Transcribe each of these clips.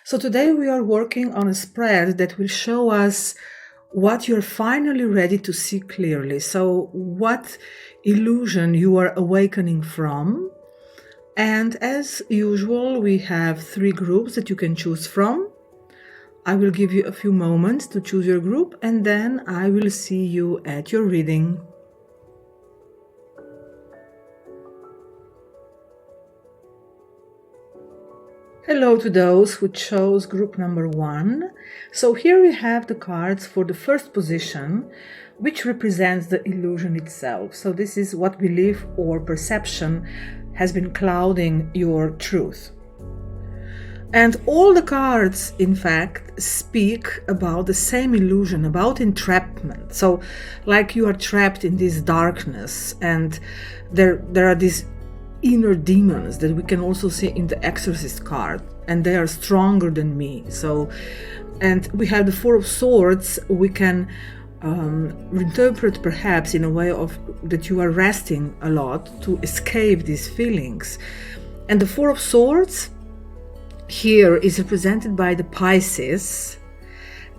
So today we are working on a spread that will show us what you're finally ready to see clearly. So what illusion you are awakening from. And as usual, we have 3 groups that you can choose from. I will give you a few moments to choose your group, and then I will see you at your reading. Hello to those who chose group number 1. So here we have the cards for the first position, which represents the illusion itself. So this is what belief or perception has been clouding your truth. And all the cards, in fact, speak about the same illusion, about entrapment. So like you are trapped in this darkness, and there are these inner demons that we can also see in the Exorcist card, and they are stronger than me. So, and we have the 4 of Swords. We can interpret perhaps in a way of that you are resting a lot to escape these feelings. And the 4 of Swords here is represented by the Pisces,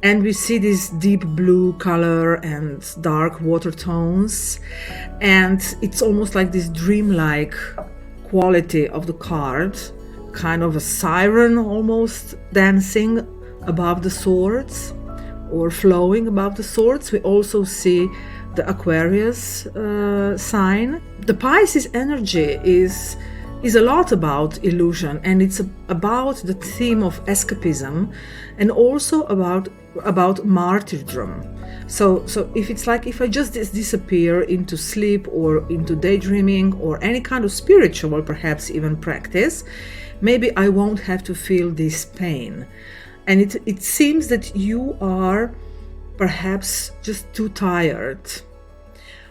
and we see this deep blue color and dark water tones, and it's almost like this dreamlike quality of the card, kind of a siren almost dancing above the swords or flowing above the swords. We also see the Aquarius sign. The Pisces energy is a lot about illusion, and it's about the theme of escapism, and also about martyrdom. So if it's like, if I just disappear into sleep or into daydreaming or any kind of spiritual, perhaps even practice, maybe I won't have to feel this pain. And it seems that you are perhaps just too tired.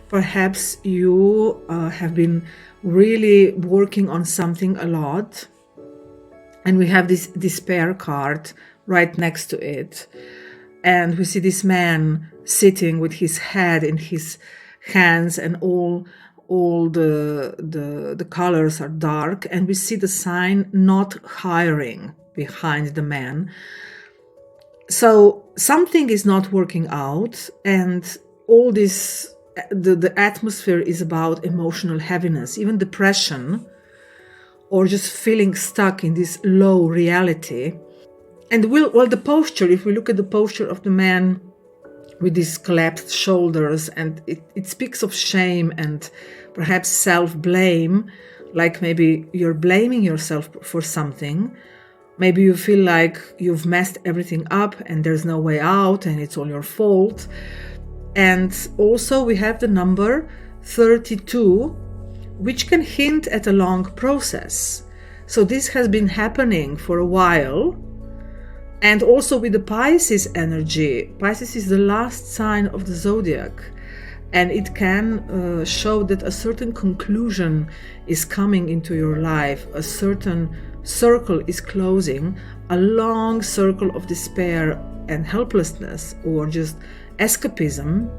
Perhaps you have been really working on something a lot. And we have this despair card right next to it. And we see this man sitting with his head in his hands, and all the colors are dark, and we see the sign not hiring behind the man. So something is not working out, and all this, the atmosphere is about emotional heaviness, even depression, or just feeling stuck in this low reality. And the posture, if we look at the posture of the man with these collapsed shoulders, and it speaks of shame and perhaps self-blame, like maybe you're blaming yourself for something. Maybe you feel like you've messed everything up and there's no way out and it's all your fault. And also we have the number 32, which can hint at a long process. So this has been happening for a while. And also with the Pisces energy, Pisces is the last sign of the zodiac, and it can show that a certain conclusion is coming into your life, a certain circle is closing, a long circle of despair and helplessness, or just escapism.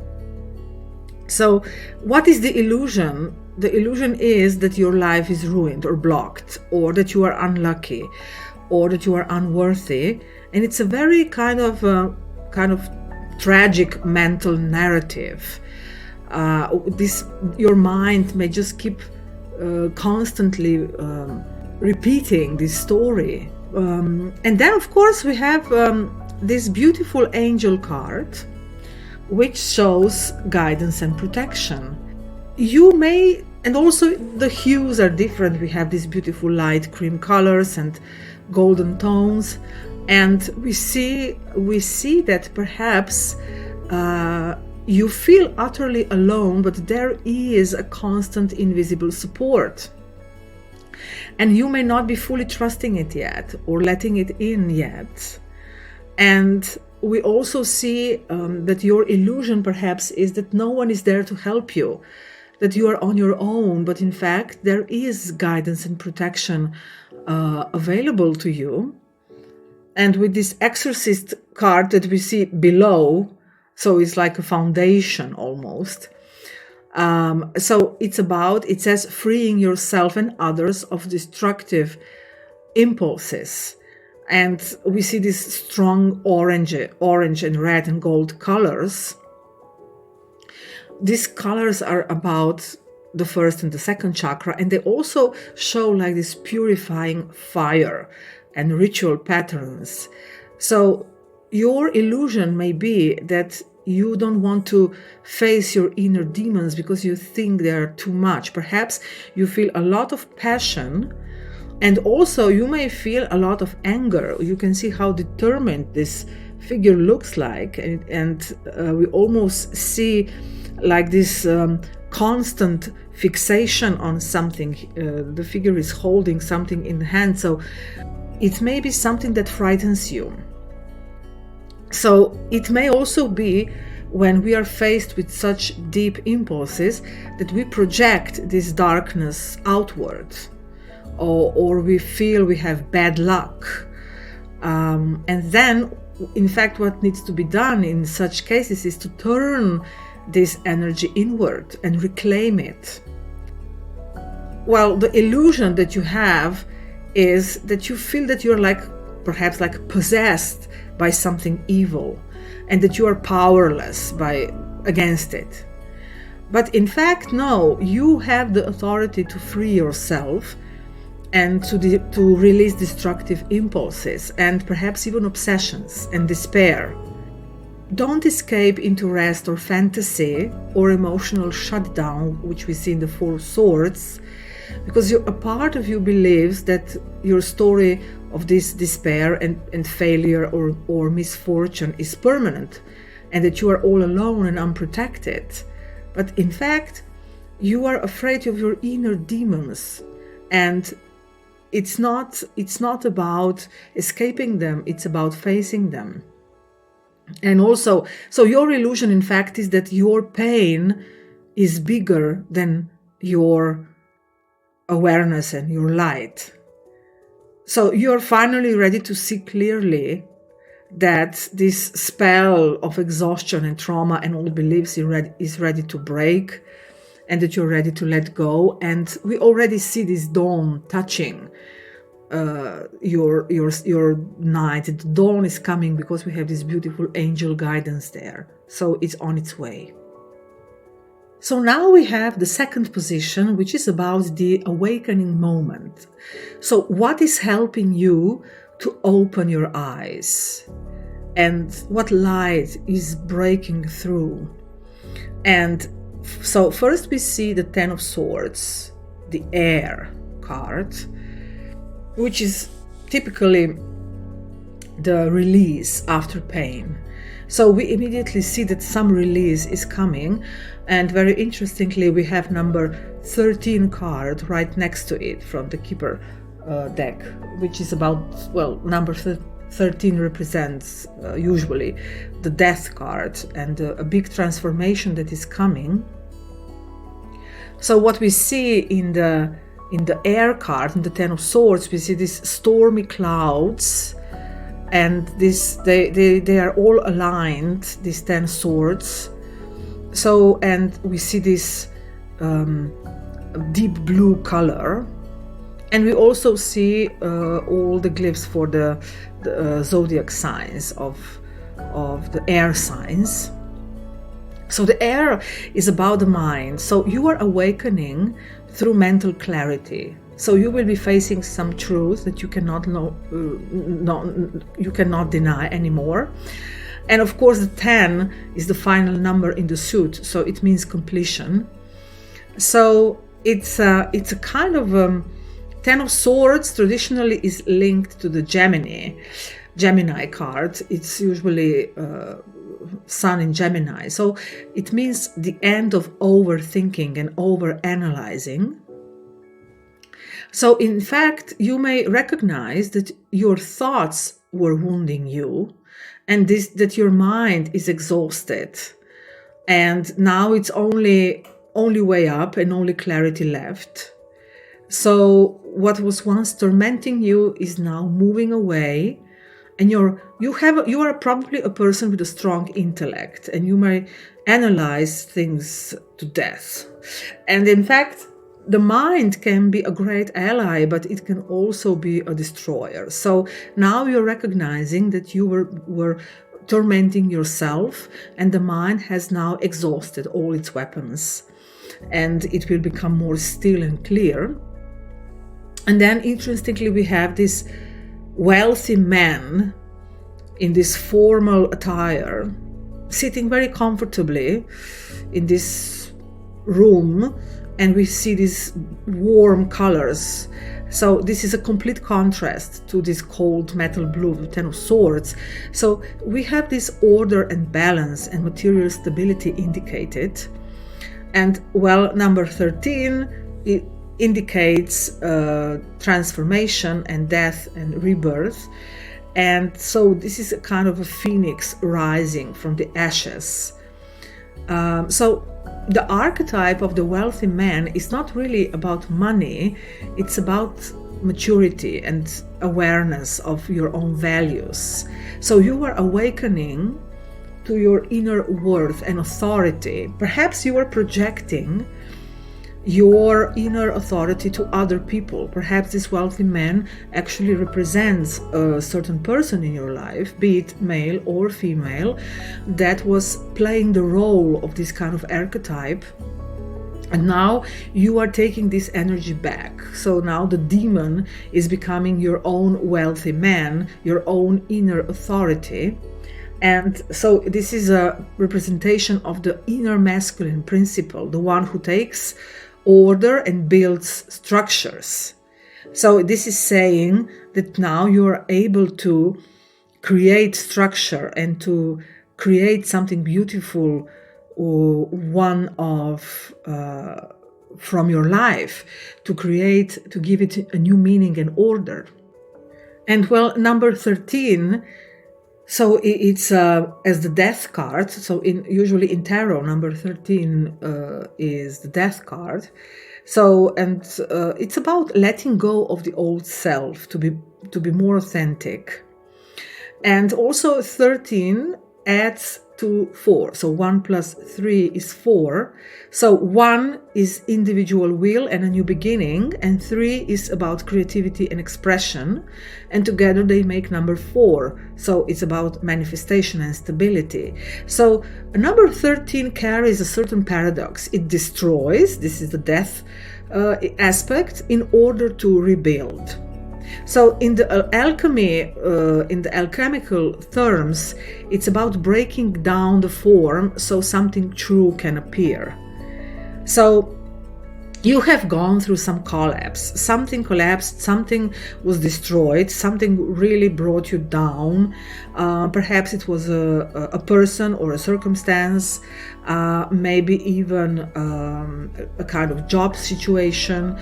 So what is the illusion? The illusion is that your life is ruined or blocked, or that you are unlucky, or that you are unworthy. And it's a very kind of tragic mental narrative. Your mind may just keep constantly repeating this story. And then, of course, we have this beautiful angel card, which shows guidance and protection. You may, and also the hues are different. We have these beautiful light cream colors and golden tones. And we see that perhaps you feel utterly alone, but there is a constant invisible support. And you may not be fully trusting it yet or letting it in yet. And we also see that your illusion perhaps is that no one is there to help you, that you are on your own, but in fact there is guidance and protection available to you. And with this Exorcist card that we see below, so it's like a foundation almost. So it says freeing yourself and others of destructive impulses. and we see these strong orange and red and gold colors. These colors are about the first and the second chakra, and they also show like this purifying fire and ritual patterns. So your illusion may be that you don't want to face your inner demons because you think they are too much. Perhaps you feel a lot of passion, and also you may feel a lot of anger. You can see how determined this figure looks like, and we almost see like this constant fixation on something. The figure is holding something in the hand, so it may be something that frightens you. So it may also be when we are faced with such deep impulses that we project this darkness outward, or we feel we have bad luck. And then, in fact, what needs to be done in such cases is to turn this energy inward and reclaim it. Well, the illusion that you have is that you feel that you're perhaps possessed by something evil, and that you are powerless against it. But in fact, no, you have the authority to free yourself and to release destructive impulses and perhaps even obsessions and despair. Don't escape into rest or fantasy or emotional shutdown, which we see in the Four of Swords, because a part of you believes that your story of this despair and failure or misfortune is permanent, and that you are all alone and unprotected. But in fact, you are afraid of your inner demons, and it's not about escaping them, it's about facing them. And also, so your illusion, in fact, is that your pain is bigger than your awareness and your light. So you're finally ready to see clearly that this spell of exhaustion and trauma and old beliefs is ready to break, and that you're ready to let go. And we already see this dawn touching your night. The dawn is coming because we have this beautiful angel guidance there. So it's on its way. So now we have the second position, which is about the awakening moment. So what is helping you to open your eyes? And what light is breaking through? And so first we see the Ten of Swords, the air card, which is typically the release after pain. So we immediately see that some release is coming, and very interestingly we have number 13 card right next to it from the Keeper deck, which is about, well, number 13 represents usually the death card and a big transformation that is coming. So what we see in the air card, in the Ten of Swords, we see these stormy clouds, and they are all aligned, these 10 swords. So, and we see this deep blue color, and we also see all the glyphs for the zodiac signs of the air signs. So the air is about the mind. So you are awakening through mental clarity. So you will be facing some truth that you cannot you cannot deny anymore. And of course, the 10 is the final number in the suit, so it means completion. So it's a kind of 10 of Swords traditionally is linked to the Gemini card. It's usually Sun in Gemini. So it means the end of overthinking and overanalyzing. So in fact, you may recognize that your thoughts were wounding you, and that your mind is exhausted, and now it's only way up and only clarity left. So what was once tormenting you is now moving away, and you are probably a person with a strong intellect, and you may analyze things to death. And in fact, the mind can be a great ally, but it can also be a destroyer. So now you're recognizing that you were tormenting yourself, and the mind has now exhausted all its weapons, and it will become more still and clear. And then interestingly, we have this wealthy man in this formal attire, sitting very comfortably in this room, and we see these warm colors. So this is a complete contrast to this cold metal blue, the Ten of Swords. So we have this order and balance and material stability indicated. And well, number 13, it indicates transformation and death and rebirth. And so this is a kind of a phoenix rising from the ashes. So the archetype of the wealthy man is not really about money, it's about maturity and awareness of your own values. So you are awakening to your inner worth and authority. Perhaps you are projecting your inner authority to other people. Perhaps this wealthy man actually represents a certain person in your life, be it male or female, that was playing the role of this kind of archetype. And now you are taking this energy back. So now the demon is becoming your own wealthy man, your own inner authority. And so this is a representation of the inner masculine principle, the one who takes order and builds structures. So this is saying that now you are able to create structure and to create something beautiful, one of from your life, to give it a new meaning and order. And well, number 13, so it's as the death card. So usually in tarot, number 13 is the death card. So it's about letting go of the old self to be more authentic. And also 13 adds to 4. So 1 plus 3 is 4. So 1 is individual will and a new beginning, and 3 is about creativity and expression. And together they make number 4. So it's about manifestation and stability. So number 13 carries a certain paradox. It destroys, this is the death aspect, in order to rebuild. So in the alchemy, in the alchemical terms, it's about breaking down the form so something true can appear. So you have gone through some collapse. Something collapsed, something was destroyed, something really brought you down. Perhaps it was a person or a circumstance, maybe even a kind of job situation.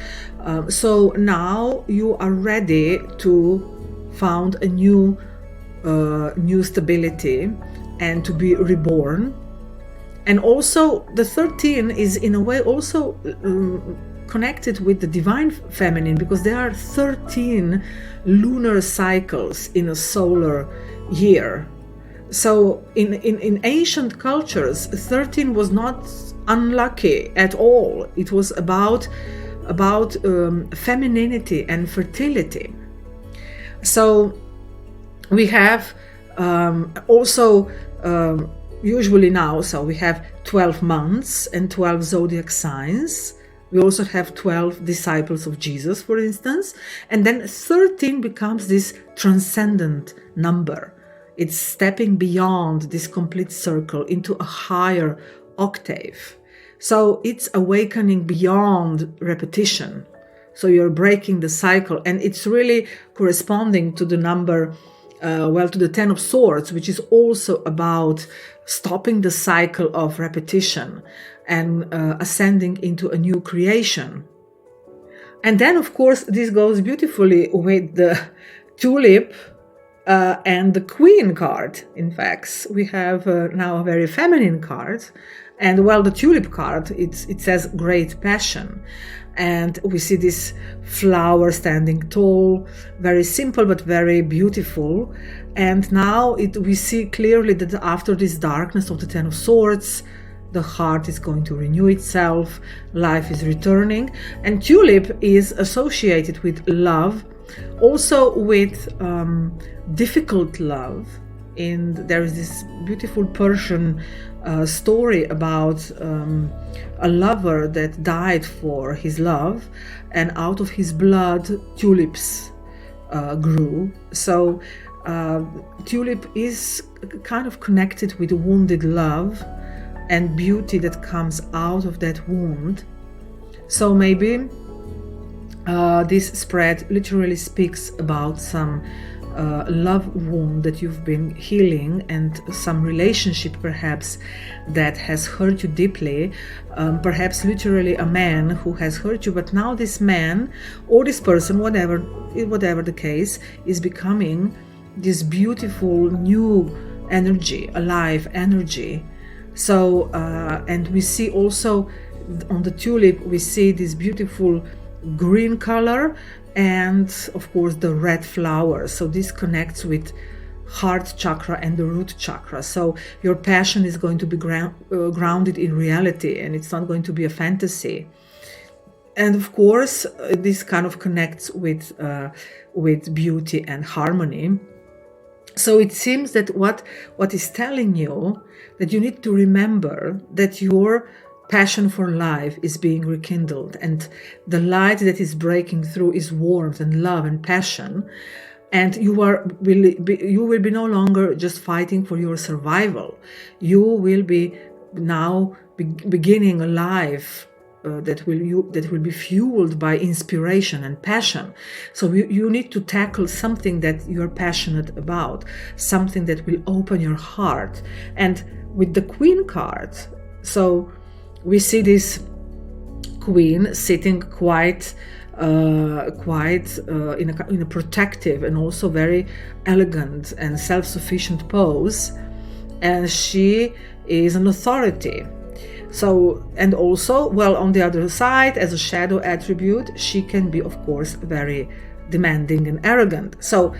So now you are ready to found a new stability and to be reborn. And also the 13 is in a way also connected with the divine feminine, because there are 13 lunar cycles in a solar year. So in ancient cultures, 13 was not unlucky at all. It was about femininity and fertility. So we have also usually now, so we have 12 months and 12 zodiac signs. We also have 12 disciples of Jesus, for instance. And then 13 becomes this transcendent number. It's stepping beyond this complete circle into a higher octave. So it's awakening beyond repetition. So you're breaking the cycle, and it's really corresponding to the number, to the 10 of Swords, which is also about stopping the cycle of repetition and ascending into a new creation. And then, of course, this goes beautifully with the tulip and the Queen card. In fact, we have now a very feminine card. And well, the tulip card, it says great passion. And we see this flower standing tall, very simple but very beautiful. And now we see clearly that after this darkness of the 10 of Swords, the heart is going to renew itself, life is returning. And tulip is associated with love, also with difficult love. And there is this beautiful Persian story about a lover that died for his love, and out of his blood tulips grew. So tulip is kind of connected with wounded love and beauty that comes out of that wound. So maybe this spread literally speaks about some love wound that you've been healing, and some relationship perhaps that has hurt you deeply, perhaps literally a man who has hurt you, but now this man or this person, whatever the case, is becoming this beautiful new energy, alive energy. So and we see also on the tulip, we see this beautiful green color, and of course the red flower. So this connects with heart chakra and the root chakra. So your passion is going to be grounded in reality, and it's not going to be a fantasy. And of course this kind of connects with beauty and harmony. So it seems that what is telling you that you need to remember that your passion for life is being rekindled, and the light that is breaking through is warmth and love and passion, and you will be no longer just fighting for your survival. You will be now beginning a life that will be fueled by inspiration and passion. So you need to tackle something that you're passionate about, something that will open your heart. And with the Queen card, so we see this queen sitting quite in a protective and also very elegant and self-sufficient pose, and she is an authority. So, and also, well, on the other side, as a shadow attribute, she can be, of course, very demanding and arrogant. So,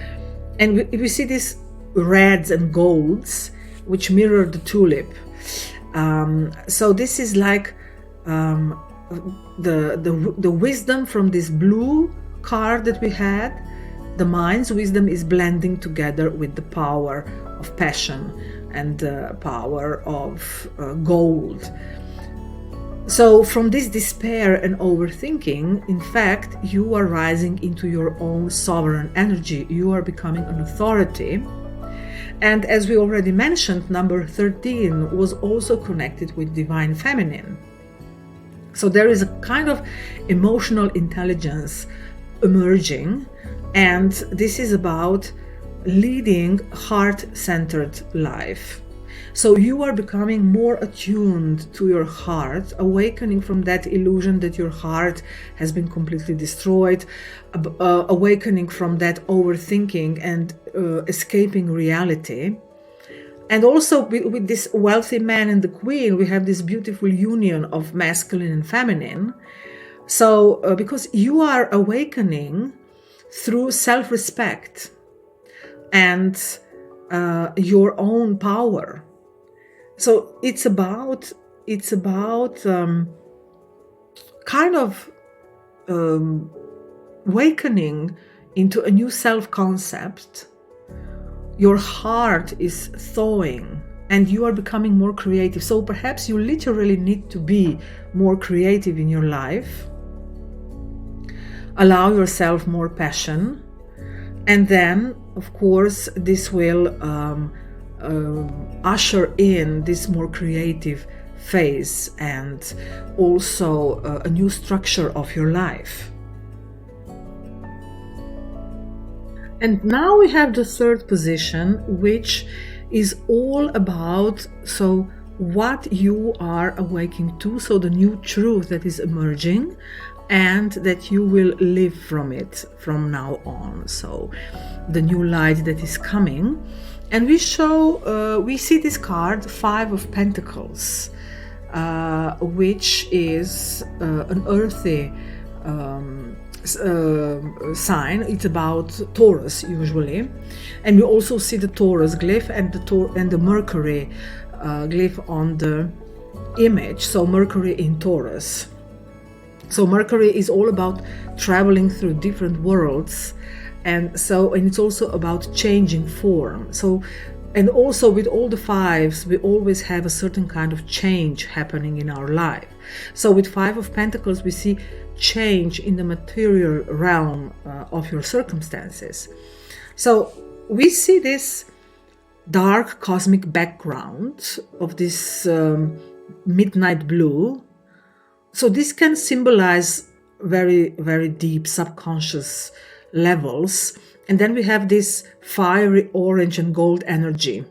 and we see these reds and golds which mirror the tulip. So this is like the wisdom from this blue card that we had. The mind's wisdom is blending together with the power of passion and the power of gold. So from this despair and overthinking, in fact, you are rising into your own sovereign energy. You are becoming an authority. And as we already mentioned, number 13 was also connected with divine feminine. So there is a kind of emotional intelligence emerging, and this is about leading heart-centered life. So you are becoming more attuned to your heart, awakening from that illusion that your heart has been completely destroyed, awakening from that overthinking and escaping reality. And also with this wealthy man and the queen, we have this beautiful union of masculine and feminine. So because you are awakening through self-respect and your own power. So it's about kind of awakening into a new self-concept. Your heart is thawing and you are becoming more creative. So perhaps you literally need to be more creative in your life. Allow yourself more passion. And then, of course, this will usher in this more creative phase and also a new structure of your life. And now we have the third position, which is all about what you are awakening to, so the new truth that is emerging and that you will live from it from now on. So the new light that is coming. And we see this card, 5 of Pentacles, which is an earthy sign. It's about Taurus usually, and we also see the Taurus glyph and the Mercury glyph on image, so Mercury in Taurus. So Mercury is all about traveling through different worlds, and it's also about changing form. And also with all the fives, we always have a certain kind of change happening in our life. So with Five of Pentacles, we see change in the material realm of your circumstances. So we see this dark cosmic background of this midnight blue. So this can symbolize very, very deep subconscious levels. And then we have this fiery orange and gold energy,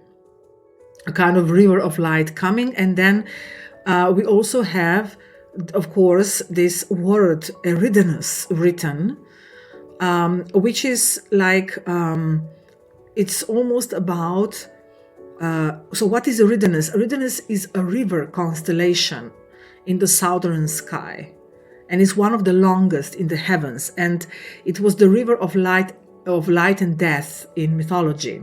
a kind of river of light coming. And then we also have, of course, this word eridanus written, which is like, it's almost about, so what is Eridanus? Eridanus is a river constellation in the southern sky, and is one of the longest in the heavens, and it was the river of light and death in mythology.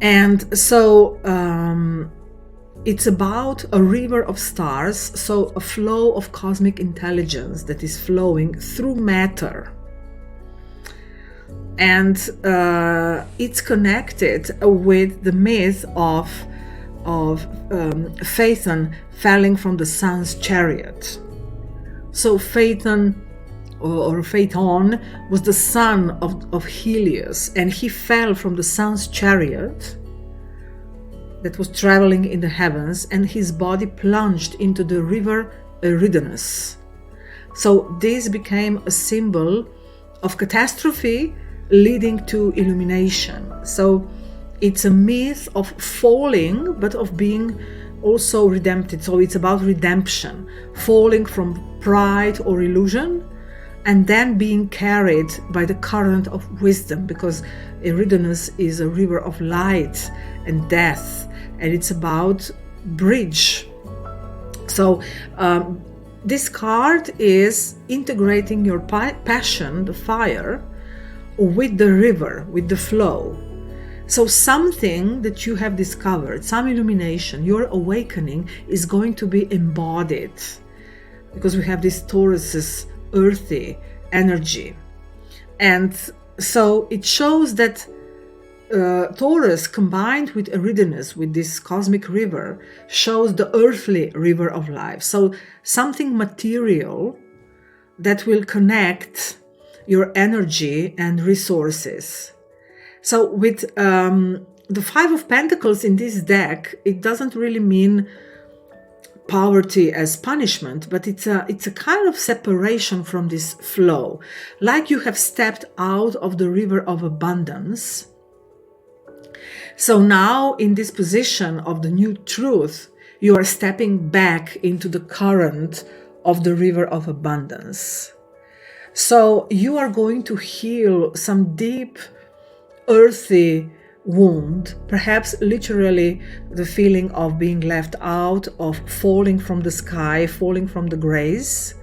And so it's about a river of stars, so a flow of cosmic intelligence that is flowing through matter. And it's connected with the myth of Phaethon falling from the sun's chariot. So Phaethon or Phaethon was the son of Helios, and he fell from the sun's chariot that was traveling in the heavens, and his body plunged into the river Eridanus. So this became a symbol of catastrophe leading to illumination. So it's a myth of falling, but of being also redempted. So it's about redemption, falling from pride or illusion, and then being carried by the current of wisdom, because Eridanus is a river of light and death, and it's about bridge. So this card is integrating your passion, the fire, with the river, with the flow. So something that you have discovered, some illumination, your awakening is going to be embodied, because we have this Taurus's earthy energy. And so it shows that Taurus combined with Eridanus, with this cosmic river, shows the earthly river of life. So something material that will connect your energy and resources. So with the Five of Pentacles in this deck, it doesn't really mean poverty as punishment, but it's a kind of separation from this flow, like you have stepped out of the river of abundance. So now in this position of the new truth, you are stepping back into the current of the river of abundance. So you are going to heal some deep earthy wound, perhaps literally the feeling of being left out, of falling from the sky, falling from the grace.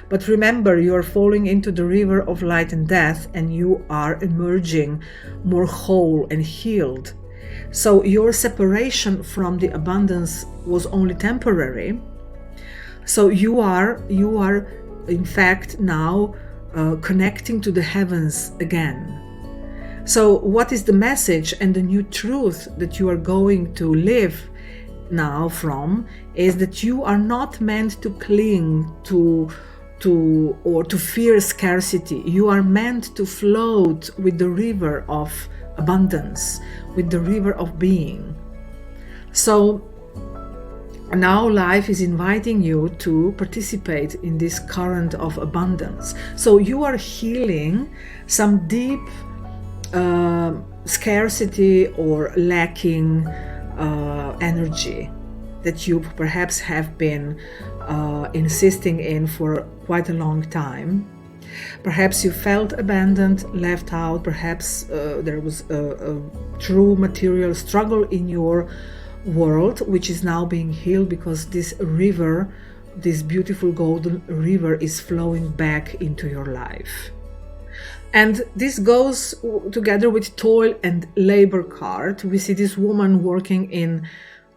But remember, you are falling into the river of light and death, and you are emerging more whole and healed. So your separation from the abundance was only temporary. So you are in fact now connecting to the heavens again. So what is the message and the new truth that you are going to live now from is that you are not meant to cling to or to fear scarcity. You are meant to float with the river of abundance, with the river of being. So now life is inviting you to participate in this current of abundance. So you are healing some deep scarcity or lacking energy that you perhaps have been insisting in for quite a long time. Perhaps you felt abandoned, left out. Perhaps there was a true material struggle in your world, which is now being healed because this river, this beautiful golden river, is flowing back into your life. And this goes together with toil and labor card. We see this woman working in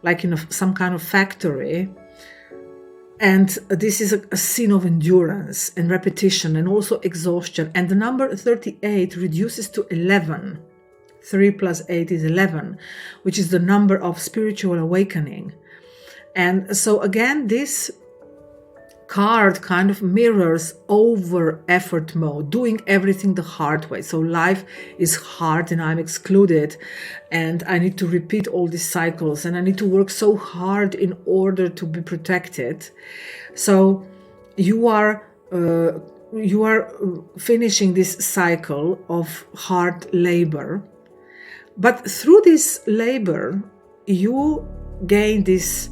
like in some kind of factory. And this is a scene of endurance and repetition and also exhaustion. And the number 38 reduces to 11. 3 plus 8 is 11, which is the number of spiritual awakening. And so again, this card kind of mirrors over effort mode, doing everything the hard way. So life is hard and I'm excluded and I need to repeat all these cycles and I need to work so hard in order to be protected. So you are finishing this cycle of hard labor. But through this labor, you gain this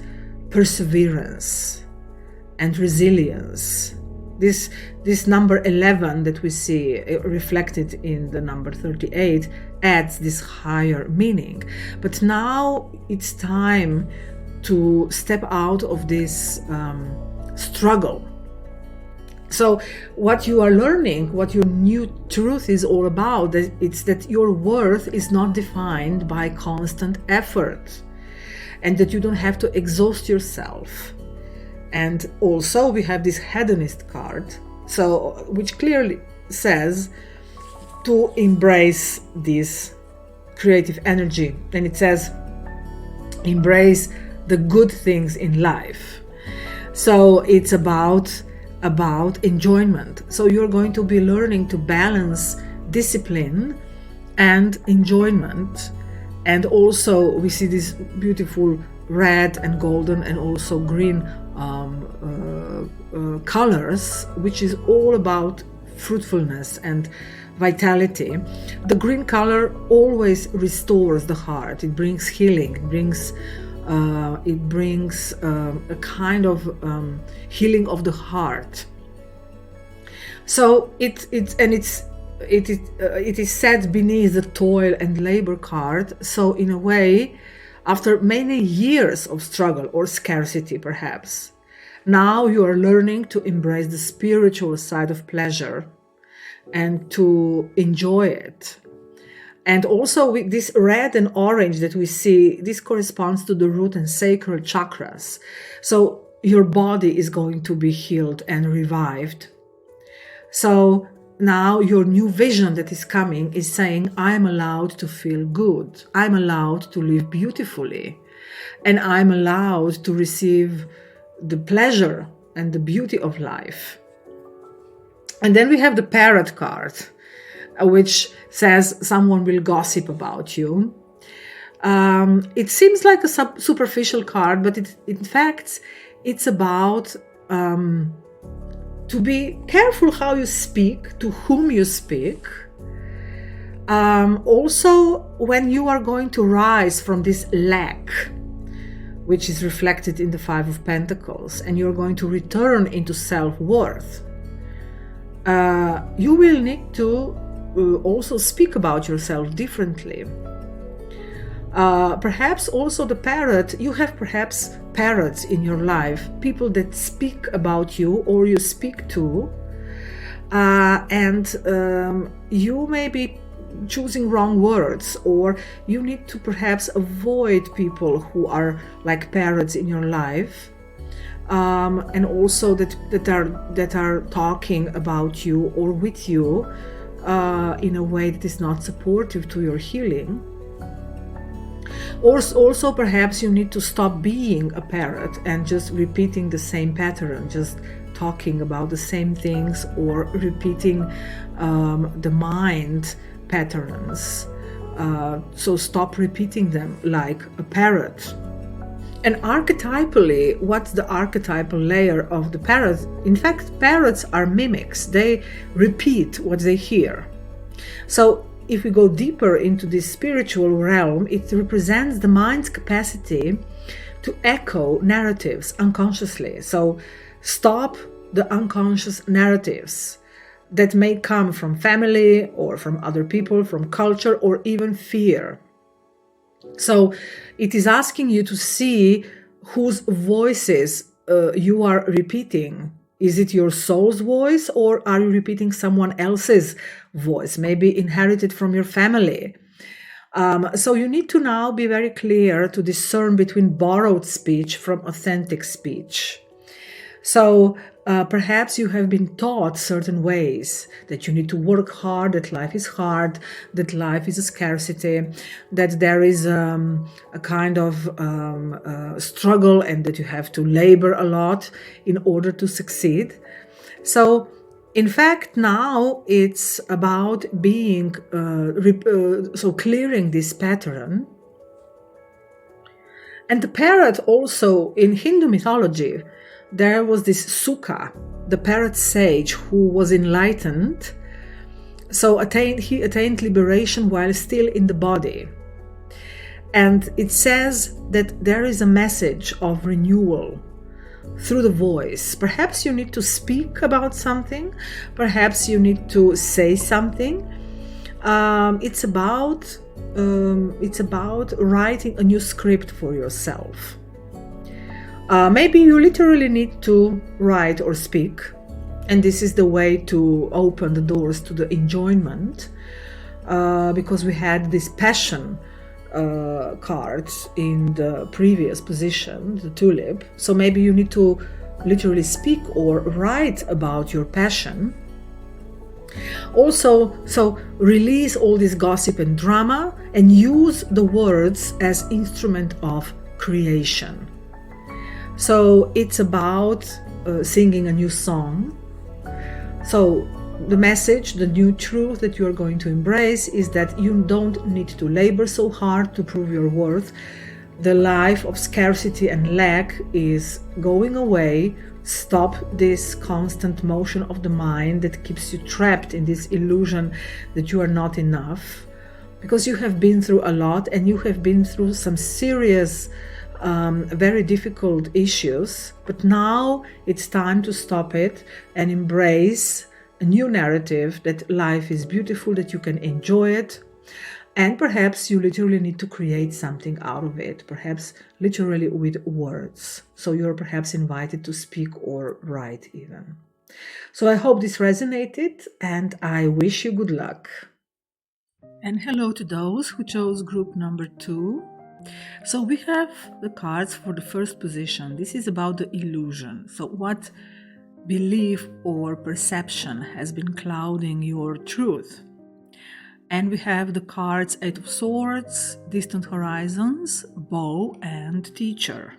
perseverance and resilience. This number 11 that we see reflected in the number 38 adds this higher meaning. But now it's time to step out of this struggle. So what you are learning, what your new truth is all about, it's that your worth is not defined by constant effort and that you don't have to exhaust yourself. And also we have this hedonist card, so which clearly says to embrace this creative energy. And it says, embrace the good things in life. So it's about enjoyment. So you're going to be learning to balance discipline and enjoyment. And also we see this beautiful red and golden and also green colors, which is all about fruitfulness and vitality. The green color always restores the heart. It brings healing. It brings a kind of healing of the heart. So it is said beneath the toil and labor card. So in a way, after many years of struggle or scarcity, perhaps, now you are learning to embrace the spiritual side of pleasure and to enjoy it. And also with this red and orange that we see, this corresponds to the root and sacral chakras. So your body is going to be healed and revived. So now your new vision that is coming is saying, I'm allowed to feel good. I'm allowed to live beautifully. And I'm allowed to receive the pleasure and the beauty of life. And then we have the parrot card, which says someone will gossip about you. It seems like a superficial card, but in fact, it's about to be careful how you speak, to whom you speak. Also, when you are going to rise from this lack, which is reflected in the Five of Pentacles, and you're going to return into self-worth, you will need to also speak about yourself differently. Perhaps also the parrot, you have perhaps parrots in your life, people that speak about you or you speak to, and you may be choosing wrong words, or you need to perhaps avoid people who are like parrots in your life, and also that are talking about you or with you in a way that is not supportive to your healing. Or also perhaps you need to stop being a parrot and just repeating the same pattern, just talking about the same things or repeating the mind patterns. So stop repeating them like a parrot. And archetypally, what's the archetypal layer of the parrot? In fact, parrots are mimics. They repeat what they hear. So if we go deeper into this spiritual realm, it represents the mind's capacity to echo narratives unconsciously. So stop the unconscious narratives that may come from family or from other people, from culture, or even fear. So it is asking you to see whose voices you are repeating. Is it your soul's voice, or are you repeating someone else's voice, maybe inherited from your family? So you need to now be very clear to discern between borrowed speech from authentic speech. So perhaps you have been taught certain ways, that you need to work hard, that life is hard, that life is a scarcity, that there is a kind of struggle, and that you have to labor a lot in order to succeed. So in fact, now it's about being so clearing this pattern. And the parrot also, in Hindu mythology, there was this Sukha, the parrot sage, who was enlightened. So he attained liberation while still in the body. And it says that there is a message of renewal through the voice. Perhaps you need to speak about something. Perhaps you need to say something. It's about writing a new script for yourself. Maybe you literally need to write or speak, and this is the way to open the doors to the enjoyment, because we had this passion cards in the previous position, the tulip. So maybe you need to literally speak or write about your passion. Also, so release all this gossip and drama and use the words as instrument of creation. So it's about singing a new song. So the message, the new truth that you are going to embrace is that you don't need to labor so hard to prove your worth. The life of scarcity and lack is going away. Stop this constant motion of the mind that keeps you trapped in this illusion that you are not enough, because you have been through a lot and you have been through some serious very difficult issues, but now it's time to stop it and embrace a new narrative that life is beautiful, that you can enjoy it, and perhaps you literally need to create something out of it, perhaps literally with words. So you're perhaps invited to speak or write even. So I hope this resonated, and I wish you good luck. And hello to those who chose group number 2. So we have the cards for the first position. This is about the illusion. So what belief or perception has been clouding your truth? And we have the cards 8 of Swords, Distant Horizons, Bow, and Teacher.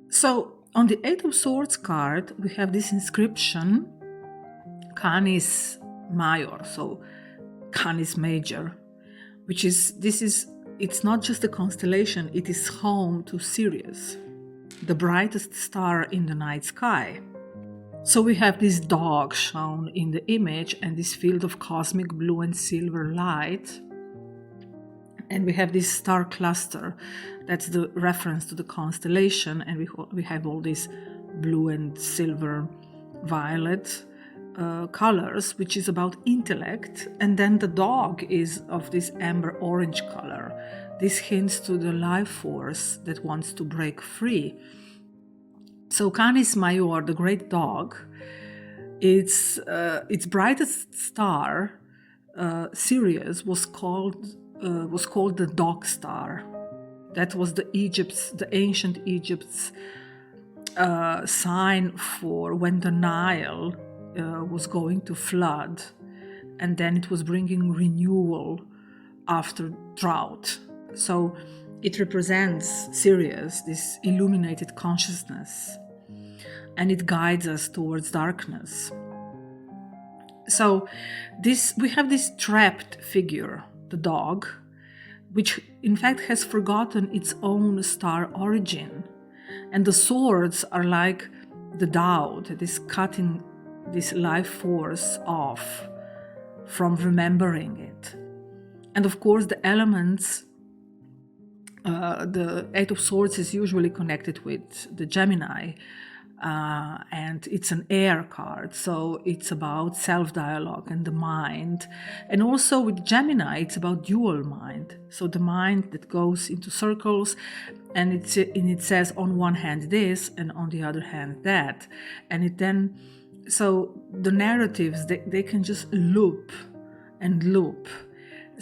So on the 8 of Swords card, we have this inscription, Canis Major, so Canis Major, which is, it's not just a constellation, it is home to Sirius, the brightest star in the night sky. So we have this dog shown in the image and this field of cosmic blue and silver light. And we have this star cluster, that's the reference to the constellation, and we have all these blue and silver violet colors, which is about intellect, and then the dog is of this amber orange color. This hints to the life force that wants to break free. So Canis Major, the great dog, its brightest star, Sirius, was called the dog star. That was the ancient Egypt's sign for when the Nile was going to flood, and then it was bringing renewal after drought. So it represents Sirius, this illuminated consciousness, and it guides us towards darkness. So we have this trapped figure, the dog, which in fact has forgotten its own star origin. And the swords are like the Tao that is cutting this life force off from remembering it. And of course, the elements, the 8 of Swords is usually connected with the Gemini, and it's an air card, so it's about self-dialogue and the mind. And also with Gemini, it's about dual mind, so the mind that goes into circles, and it says on one hand this and on the other hand that, and it then, so the narratives, they can just loop and loop.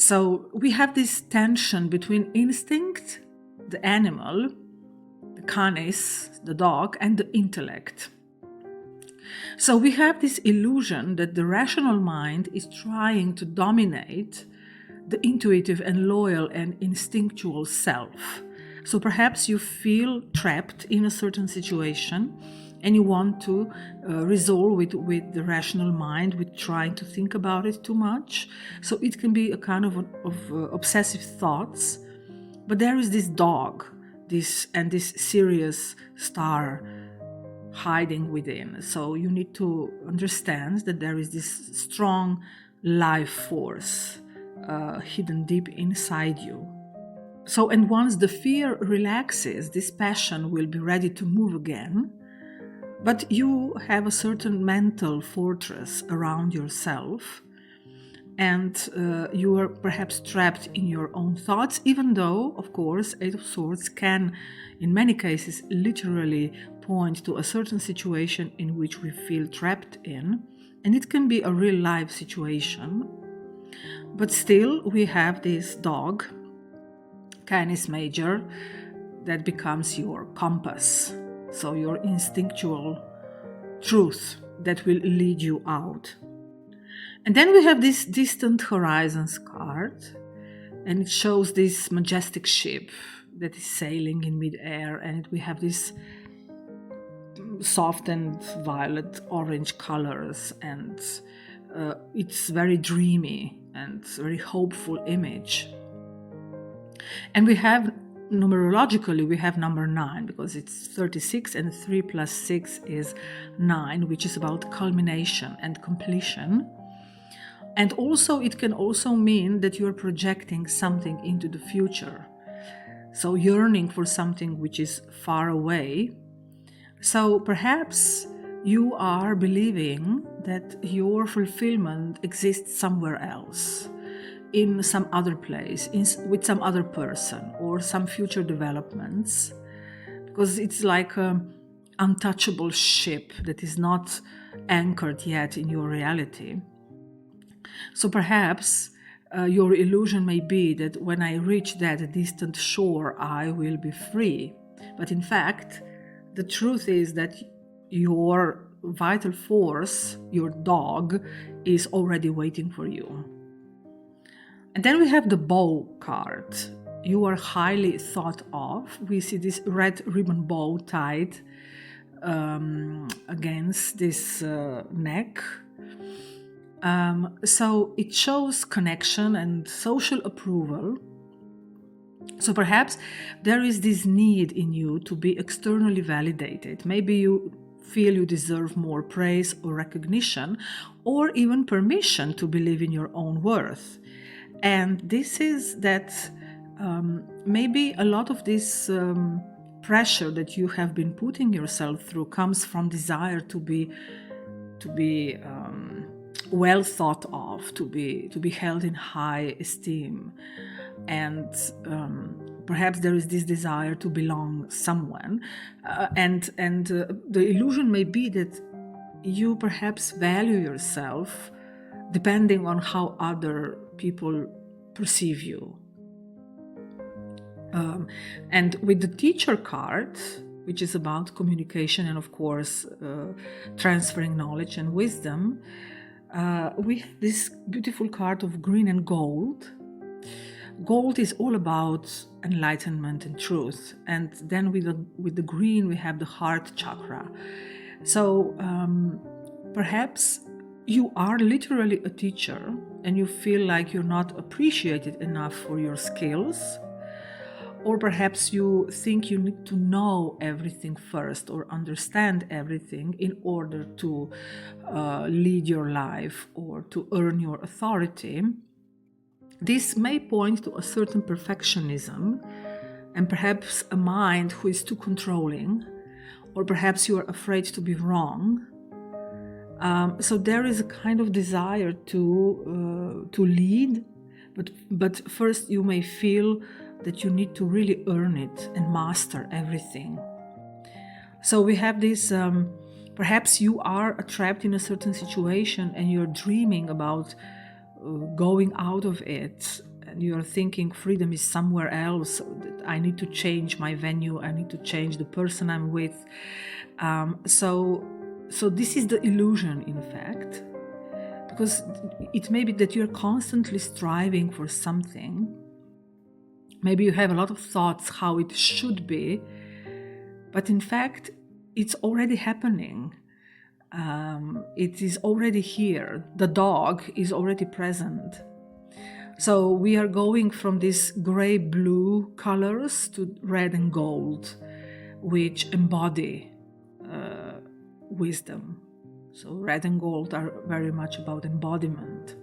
So we have this tension between instinct, the animal, the canis, the dog, and the intellect. So we have this illusion that the rational mind is trying to dominate the intuitive and loyal and instinctual self. So perhaps you feel trapped in a certain situation and you want to resolve it with the rational mind, with trying to think about it too much. So it can be a kind of obsessive thoughts. But there is this dog, this serious star hiding within. So you need to understand that there is this strong life force hidden deep inside you. So, and once the fear relaxes, this passion will be ready to move again. But you have a certain mental fortress around yourself, and you are perhaps trapped in your own thoughts, even though, of course, Eight of Swords can, in many cases, literally point to a certain situation in which we feel trapped in, and it can be a real life situation. But still, we have this dog, Canis Major, that becomes your compass, so your instinctual truth that will lead you out. And then we have this Distant Horizons card, and it shows this majestic ship that is sailing in midair, and we have this soft and violet orange colors, and it's very dreamy and very hopeful image. And we have, numerologically, we have number 9 because it's 36 and 3 plus 6 is 9, which is about culmination and completion. And also it can also mean that you're projecting something into the future. So yearning for something which is far away. So perhaps you are believing that your fulfillment exists somewhere else, in some other place, with some other person, or some future developments, because it's like an untouchable ship that is not anchored yet in your reality. So perhaps your illusion may be that when I reach that distant shore, I will be free. But in fact, the truth is that your vital force, your dog, is already waiting for you. And then we have the bow card. You are highly thought of. We see this red ribbon bow tied against this neck. So it shows connection and social approval. So perhaps there is this need in you to be externally validated. Maybe you feel you deserve more praise or recognition, or even permission to believe in your own worth. And this is that maybe a lot of this pressure that you have been putting yourself through comes from desire to be well thought of, to be held in high esteem, and perhaps there is this desire to belong someone, and the illusion may be that you perhaps value yourself depending on how other people perceive you. And with the teacher card, which is about communication and of course transferring knowledge and wisdom, we have this beautiful card of green and gold. Gold is all about enlightenment and truth, and then with the green we have the heart chakra. So perhaps you are literally a teacher and you feel like you're not appreciated enough for your skills, or perhaps you think you need to know everything first or understand everything in order to lead your life or to earn your authority. This may point to a certain perfectionism and perhaps a mind who is too controlling, or perhaps you are afraid to be wrong. So there is a kind of desire to lead, but first you may feel that you need to really earn it and master everything. So we have this, perhaps you are trapped in a certain situation and you're dreaming about going out of it, and you're thinking freedom is somewhere else, that I need to change my venue, I need to change the person I'm with. So this is the illusion, in fact, because it may be that you're constantly striving for something. Maybe you have a lot of thoughts how it should be, but in fact, it's already happening. It is already here. The dog is already present. So we are going from these gray-blue colors to red and gold, which embody wisdom. So red and gold are very much about embodiment.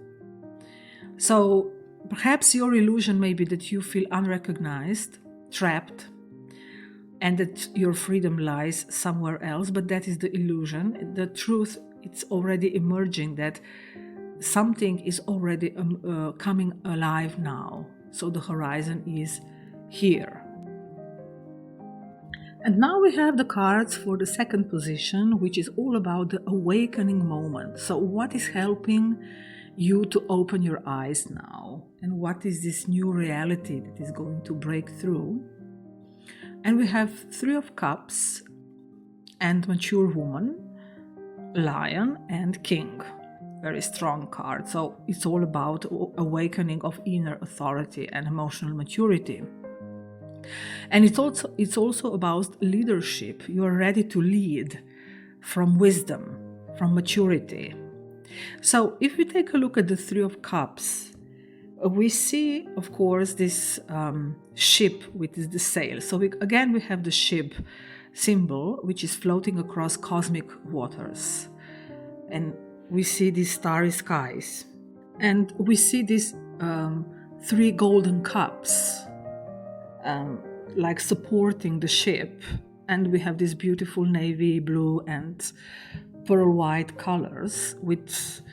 So perhaps your illusion may be that you feel unrecognized, trapped, and that your freedom lies somewhere else, but that is the illusion. The truth, it's already emerging that something is already coming alive now. So the horizon is here. And now we have the cards for the second position, which is all about the awakening moment. So what is helping you to open your eyes now? And what is this new reality that is going to break through? And we have Three of Cups and Mature Woman, Lion and King. Very strong card. So it's all about awakening of inner authority and emotional maturity. And it's also about leadership. You are ready to lead from wisdom, from maturity. So if we take a look at the Three of Cups, we see, of course, this ship with the sail. So again, we have the ship symbol, which is floating across cosmic waters. And we see these starry skies. And we see these three golden cups, like supporting the ship. And we have these beautiful navy blue and pearl white colors with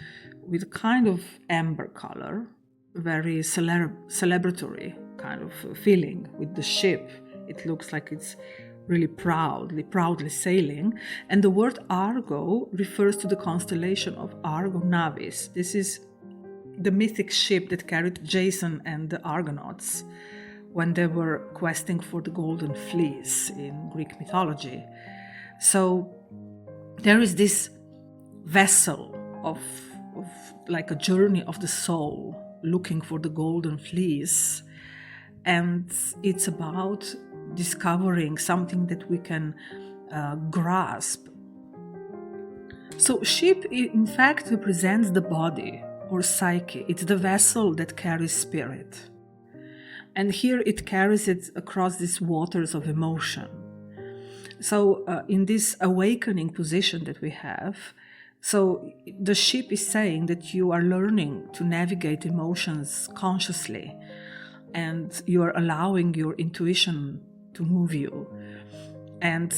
kind of amber color, very celebratory kind of feeling with the ship. It looks like it's really proudly sailing. And the word Argo refers to the constellation of Argo Navis. This is the mythic ship that carried Jason and the Argonauts when they were questing for the golden fleece in Greek mythology. So there is this vessel of like a journey of the soul looking for the golden fleece, and it's about discovering something that we can grasp. So ship in fact represents the body or psyche. It's the vessel that carries spirit, and here it carries it across these waters of emotion. So in this awakening position that we have, so the ship is saying that you are learning to navigate emotions consciously, and you are allowing your intuition to move you. And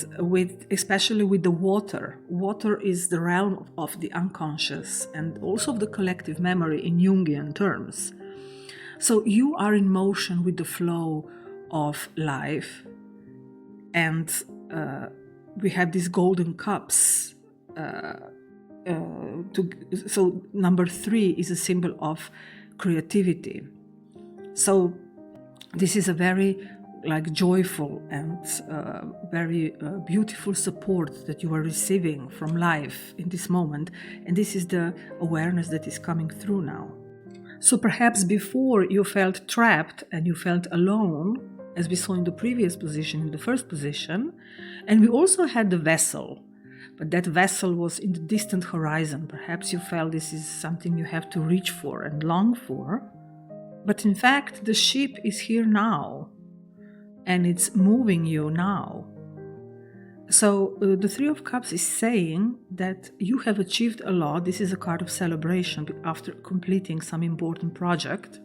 especially with the water is the realm of the unconscious and also of the collective memory in Jungian terms. So you are in motion with the flow of life, and we have these golden cups. So number 3 is a symbol of creativity. So this is a very joyful and very beautiful support that you are receiving from life in this moment, and this is the awareness that is coming through now. So perhaps before you felt trapped and you felt alone, as we saw in the previous position, in the first position, and we also had the vessel, but that vessel was in the distant horizon. Perhaps you felt this is something you have to reach for and long for, but in fact the ship is here now, and it's moving you now. So the Three of Cups is saying that you have achieved a lot. This is a card of celebration after completing some important project.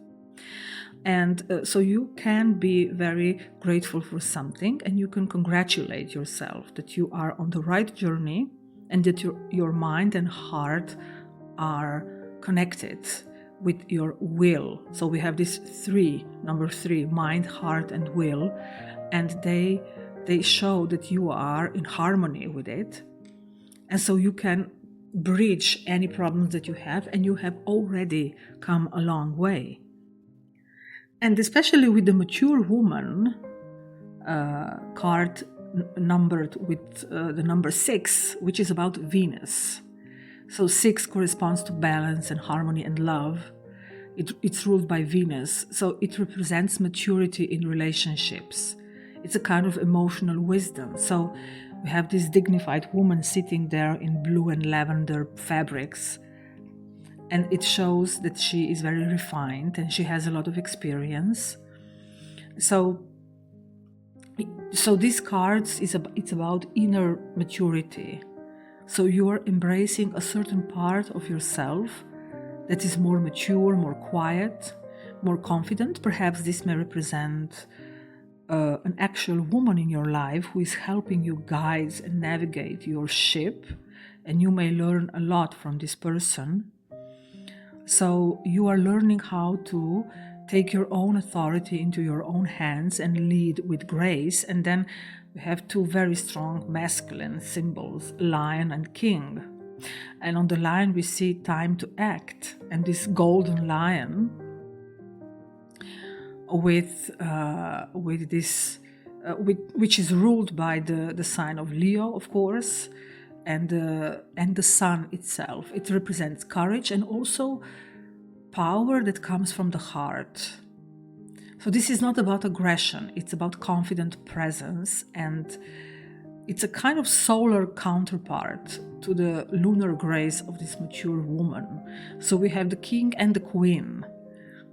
And so you can be very grateful for something, and you can congratulate yourself that you are on the right journey, and that your mind and heart are connected with your will. So we have this number 3, mind, heart, and will, and they show that you are in harmony with it. And so you can bridge any problems that you have, and you have already come a long way. And especially with the mature woman card numbered with the number 6, which is about Venus. So 6 corresponds to balance and harmony and love. It's ruled by Venus, so it represents maturity in relationships. It's a kind of emotional wisdom. So we have this dignified woman sitting there in blue and lavender fabrics, and it shows that she is very refined and she has a lot of experience. So these cards it's about inner maturity. So you are embracing a certain part of yourself that is more mature, more quiet, more confident. Perhaps this may represent an actual woman in your life who is helping you guide and navigate your ship, and you may learn a lot from this person. So you are learning how to take your own authority into your own hands and lead with grace. And then we have 2 very strong masculine symbols, lion and king. And on the lion we see time to act, and this golden lion with this which is ruled by the sign of Leo, of course, and the sun itself. It represents courage and also power that comes from the heart. So this is not about aggression, it's about confident presence, and it's a kind of solar counterpart to the lunar grace of this mature woman. So we have the king and the queen.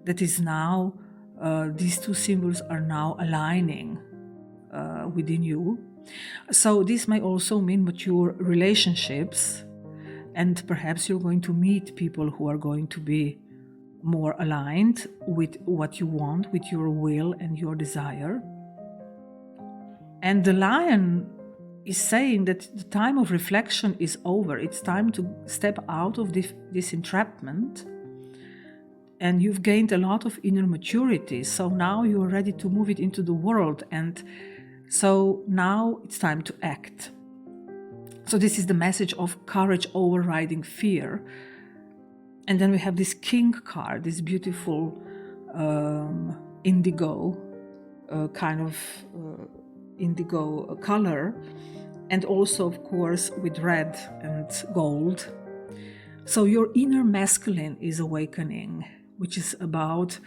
That is now, these 2 symbols are now aligning within you. So this may also mean mature relationships, and perhaps you're going to meet people who are going to be more aligned with what you want, with your will and your desire. And the lion is saying that the time of reflection is over. It's time to step out of this entrapment, and you've gained a lot of inner maturity. So now you're ready to move it into the world, and so now it's time to act. So this is the message of courage overriding fear. And then we have this king card, this beautiful indigo indigo color, and also of course with red and gold. So your inner masculine is awakening, which is about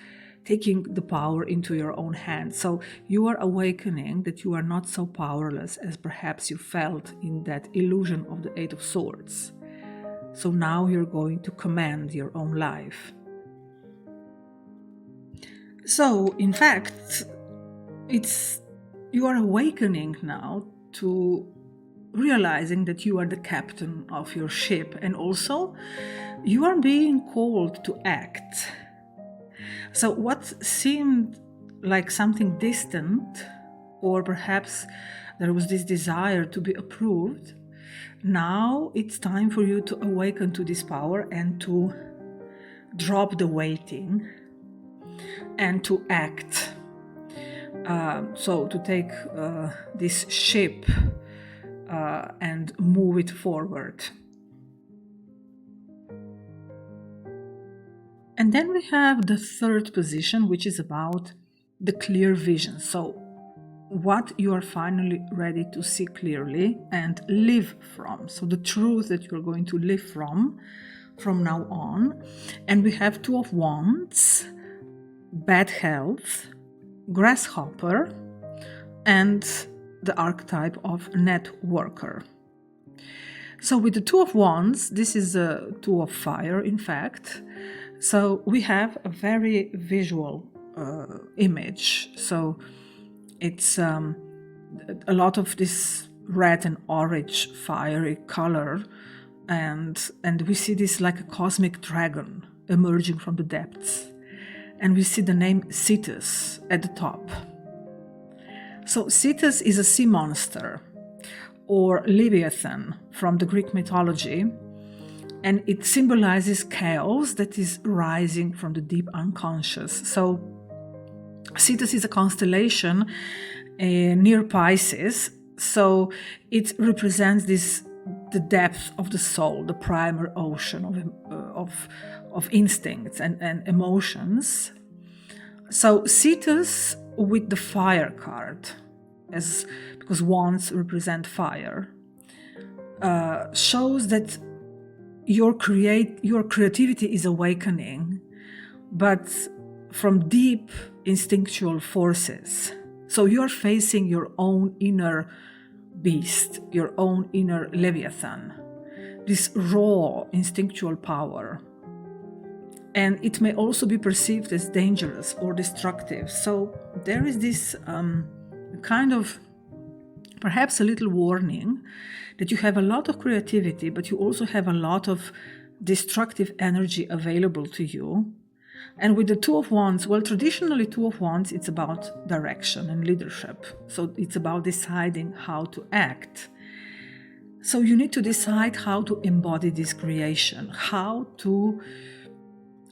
taking the power into your own hands. So you are awakening that you are not so powerless as perhaps you felt in that illusion of the 8 of Swords. So now you're going to command your own life. So in fact, you are awakening now to realizing that you are the captain of your ship, and also you are being called to act. So what seemed like something distant, or perhaps there was this desire to be approved, now it's time for you to awaken to this power and to drop the waiting and to act. So to take this ship and move it forward. And then we have the 3rd position, which is about the clear vision. So what you are finally ready to see clearly and live from. So the truth that you're going to live from now on. And we have 2 of Wands, bad health, grasshopper, and the archetype of networker. So with the 2 of Wands, this is a 2 of fire, in fact. So we have a very visual image. So it's a lot of this red and orange fiery color, and we see this like a cosmic dragon emerging from the depths, and we see the name Cetus at the top. So Cetus is a sea monster, or Leviathan from the Greek mythology, and it symbolizes chaos that is rising from the deep unconscious. So Cetus is a constellation near Pisces, so it represents the depth of the soul, the primal ocean of instincts and emotions. So Cetus with the fire card, because wands represent fire, shows that your creativity is awakening, but from deep instinctual forces. So you're facing your own inner beast, your own inner Leviathan, this raw instinctual power. And it may also be perceived as dangerous or destructive. So there is this kind of, perhaps a little warning that you have a lot of creativity, but you also have a lot of destructive energy available to you. And with the Two of Wands, well, traditionally Two of Wands, it's about direction and leadership. So it's about deciding how to act. So you need to decide how to embody this creation, how to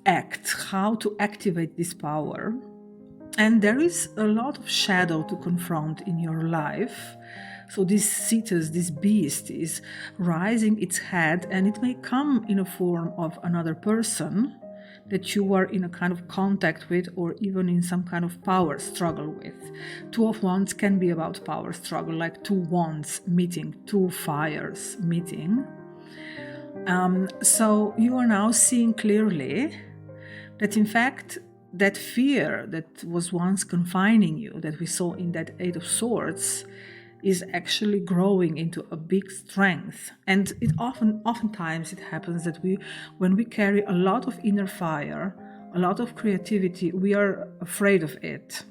act, how to activate this power. And there is a lot of shadow to confront in your life. So this Cetus, this beast, is rising its head, and it may come in a form of another person that you are in a kind of contact with, or even in some kind of power struggle with. Two of Wands can be about power struggle, like two wands meeting, two fires meeting. So you are now seeing clearly that in fact that fear that was once confining you, that we saw in that Eight of Swords, is actually growing into a big strength. And it oftentimes it happens that when we carry a lot of inner fire, a lot of creativity, we are afraid of it.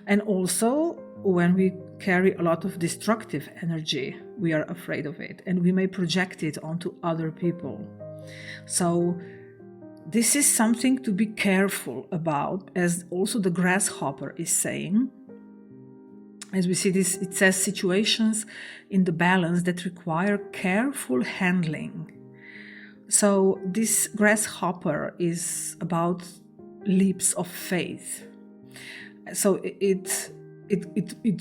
And also when we carry a lot of destructive energy, we are afraid of it, and we may project it onto other people. So this is something to be careful about, as also the grasshopper is saying. As we see this, it says situations in the balance that require careful handling. So this grasshopper is about leaps of faith. So it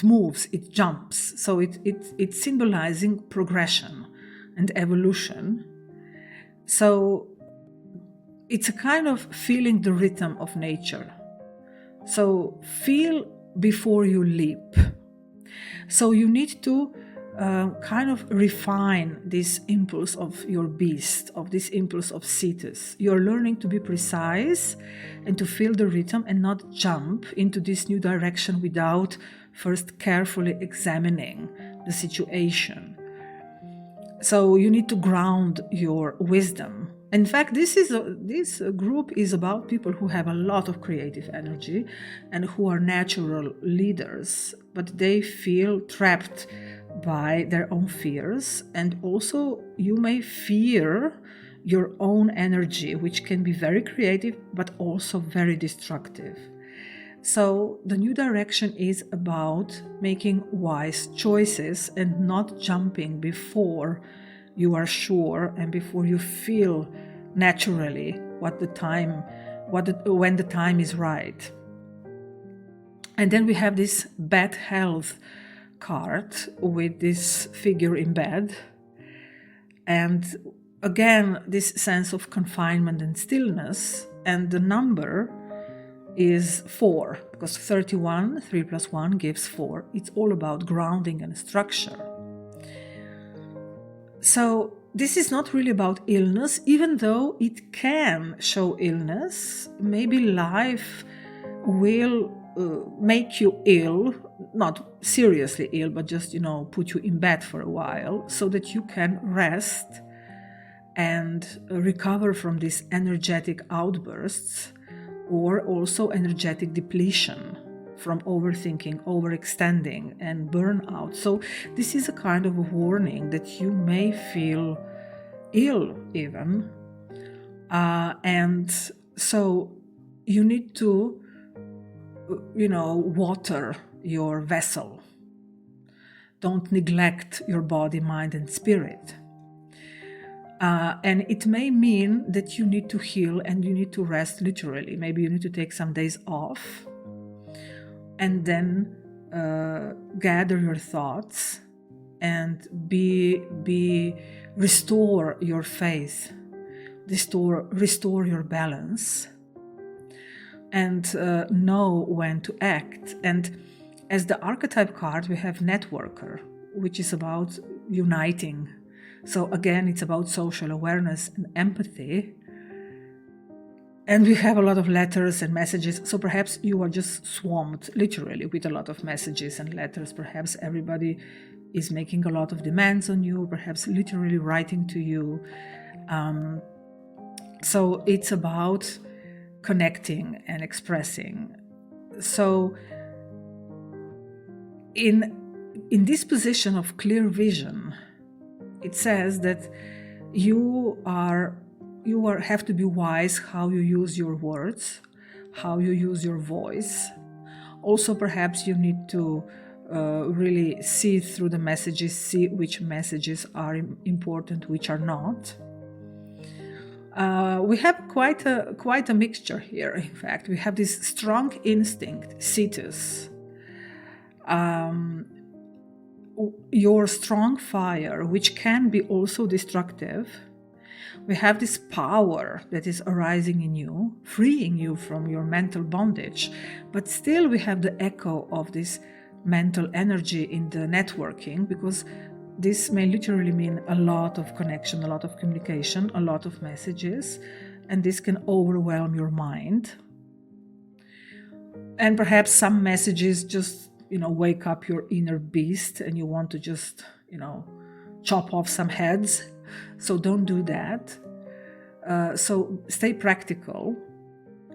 moves, it jumps. So it's symbolizing progression and evolution. So it's a kind of feeling the rhythm of nature. So feel before you leap. So you need to kind of refine this impulse of your beast, of this impulse of Cetus. You're learning to be precise and to feel the rhythm and not jump into this new direction without first carefully examining the situation. So you need to ground your wisdom. In fact, this group is about people who have a lot of creative energy and who are natural leaders, but they feel trapped by their own fears. And also you may fear your own energy, which can be very creative, but also very destructive. So the new direction is about making wise choices and not jumping before you are sure and before you feel naturally when the time is right. And then we have this bad health card with this figure in bed. And again, this sense of confinement and stillness. And the number is 4, because 31, 3 plus 1 gives 4. It's all about grounding and structure. So this is not really about illness, even though it can show illness. Maybe life will make you ill, not seriously ill, but just, put you in bed for a while so that you can rest and recover from these energetic outbursts, or also energetic depletion from overthinking, overextending, and burnout. So this is a kind of a warning that you may feel ill even. And so you need to, water your vessel. Don't neglect your body, mind, and spirit. And it may mean that you need to heal and you need to rest literally. Maybe you need to take some days off and then gather your thoughts and restore your faith, restore your balance. and know when to act. And as the archetype card, we have networker, which is about uniting. So again, it's about social awareness and empathy. And we have a lot of letters and messages. So perhaps you are just swamped literally with a lot of messages and letters. Perhaps everybody is making a lot of demands on you, perhaps literally writing to you. So it's about connecting and expressing. So in this position of clear vision, it says that you have to be wise how you use your words, how you use your voice. Also, perhaps you need to really see through the messages, see which messages are important, which are not. We have quite a mixture here. In fact, we have this strong instinct, citus, your strong fire, which can be also destructive. We have this power that is arising in you, freeing you from your mental bondage, but still we have the echo of this mental energy in the networking, because this may literally mean a lot of connection, a lot of communication, a lot of messages, and this can overwhelm your mind. And perhaps some messages just, wake up your inner beast and you want to just, chop off some heads. So don't do that. So stay practical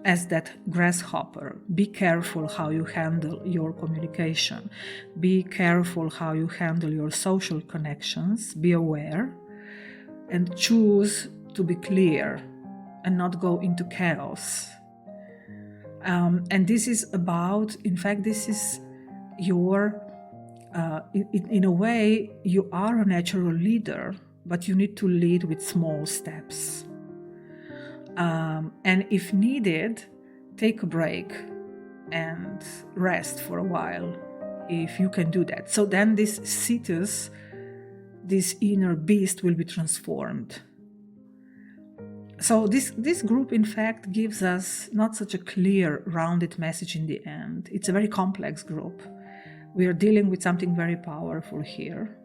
as that grasshopper. Be careful how you handle your communication. Be careful how you handle your social connections. Be aware and choose to be clear and not go into chaos. And this is about, in fact, this is your, in a way, you are a natural leader, but you need to lead with small steps. And if needed, take a break and rest for a while, if you can do that. So then this citus, this inner beast, will be transformed. So this group, in fact, gives us not such a clear, rounded message in the end. It's a very complex group. We are dealing with something very powerful here.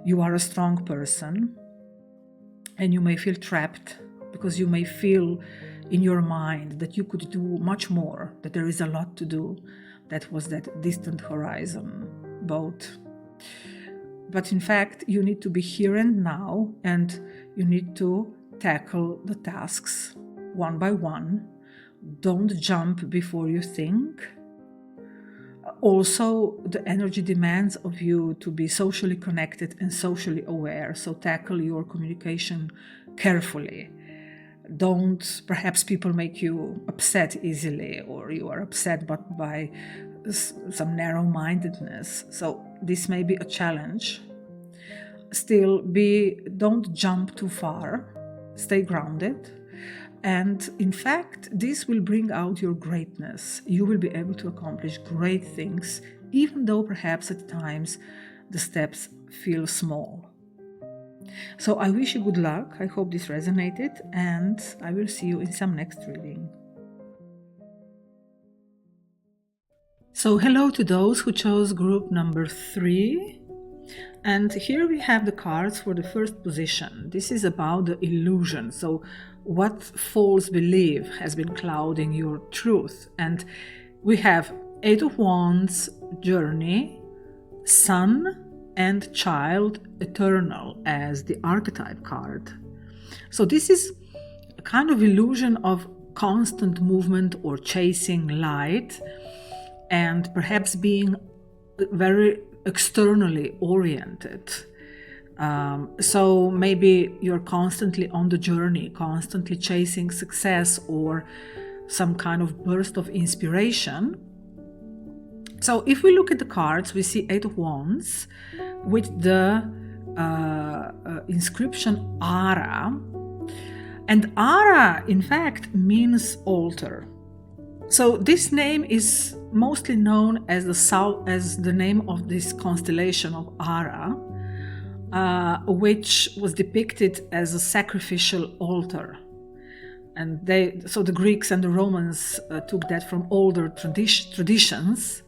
You are a strong person, and you may feel trapped because you may feel in your mind that you could do much more, that there is a lot to do. That was that distant horizon boat. But in fact, you need to be here and now, and you need to tackle the tasks one by one. Don't jump before you think. Also, the energy demands of you to be socially connected and socially aware. So tackle your communication carefully. Don't, perhaps people make you upset easily, or you are upset but by some narrow-mindedness. So this may be a challenge. Still, don't jump too far. Stay grounded. And in fact, this will bring out your greatness. You will be able to accomplish great things, even though perhaps at times the steps feel small. So I wish you good luck. I hope this resonated, and I will see you in some next reading. So hello to those who chose group number 3. And here we have the cards for the first position. This is about the illusion. So what false belief has been clouding your truth? And we have 8 of Wands, Journey, Sun, and Child, Eternal as the archetype card. So this is a kind of illusion of constant movement or chasing light, and perhaps being very externally oriented. So maybe you're constantly on the journey, constantly chasing success or some kind of burst of inspiration. So if we look at the cards, we see 8 of Wands with the inscription Ara. And Ara, in fact, means altar. So this name is mostly known as the name of this constellation of Ara, which was depicted as a sacrificial altar. And so the Greeks and the Romans took that from older traditions.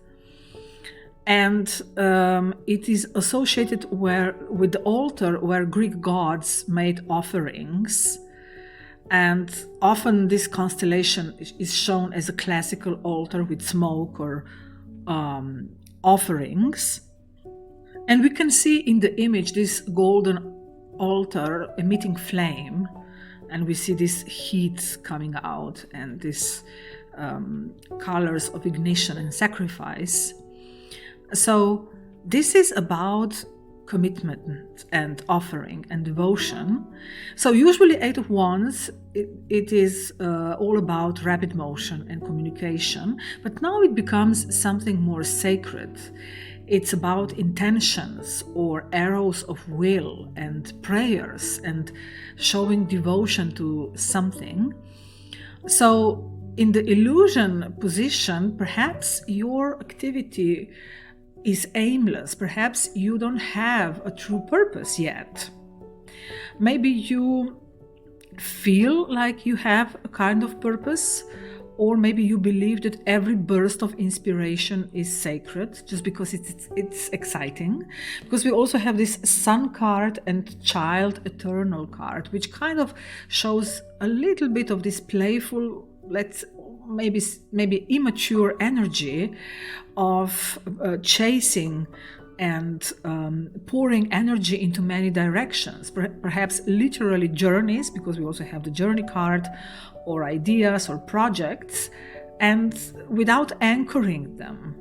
And it is associated with the altar where Greek gods made offerings. And often this constellation is shown as a classical altar with smoke or offerings. And we can see in the image this golden altar emitting flame. And we see this heat coming out and these colors of ignition and sacrifice. So this is about commitment and offering and devotion. So usually Eight of Wands, it is all about rapid motion and communication, but now it becomes something more sacred. It's about intentions or arrows of will and prayers and showing devotion to something. So in the illusion position, perhaps your activity is aimless. Perhaps you don't have a true purpose yet. Maybe you feel like you have a kind of purpose, or maybe you believe that every burst of inspiration is sacred just because it's exciting. Because we also have this Sun card and Child Eternal card, which kind of shows a little bit of this playful, maybe immature energy of chasing and pouring energy into many directions, perhaps literally journeys, because we also have the Journey card, or ideas or projects, and without anchoring them.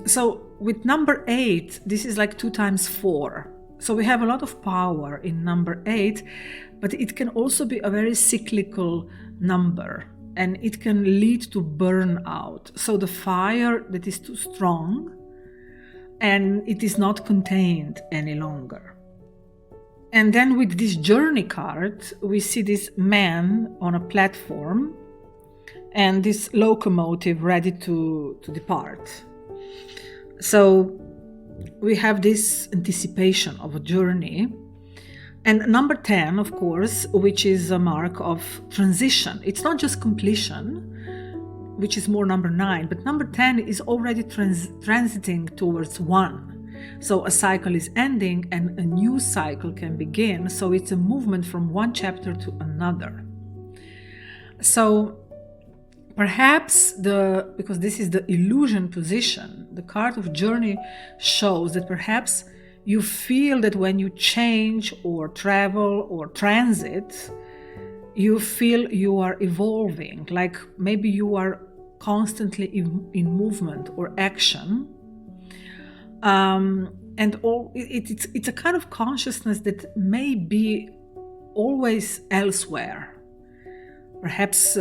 So with number 8, this is like 2 times 4. So we have a lot of power in number 8, but it can also be a very cyclical number, and it can lead to burnout. So the fire that is too strong and it is not contained any longer. And then with this Journey card, we see this man on a platform and this locomotive ready to depart. So we have this anticipation of a journey. And number 10, of course, which is a mark of transition. It's not just completion, which is more number 9, but number 10 is already transiting towards 1. So a cycle is ending and a new cycle can begin. So it's a movement from one chapter to another. So perhaps because this is the illusion position, the card of Journey shows that perhaps you feel that when you change or travel or transit, you feel you are evolving, like maybe you are constantly in movement or action. And it's a kind of consciousness that may be always elsewhere. Perhaps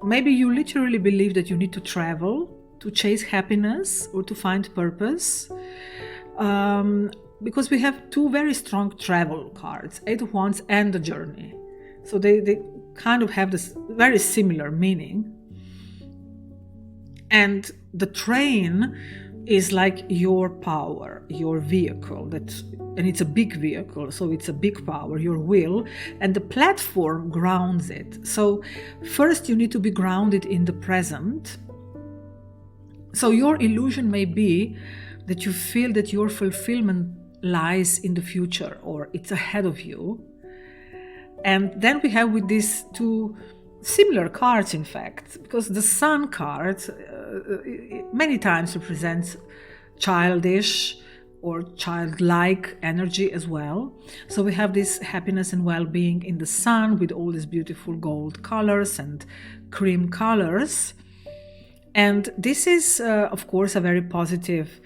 maybe you literally believe that you need to travel to chase happiness or to find purpose. Because we have 2 very strong travel cards, 8 of Wands and the Journey. So they kind of have this very similar meaning. And the train is like your power, your vehicle, and it's a big vehicle, so it's a big power, your will, and the platform grounds it. So first you need to be grounded in the present. So your illusion may be that you feel that your fulfillment lies in the future or it's ahead of you. And then we have with these 2 similar cards, in fact, because the Sun card many times represents childish or childlike energy as well. So we have this happiness and well-being in the Sun with all these beautiful gold colors and cream colors. And this is, of course, a very positive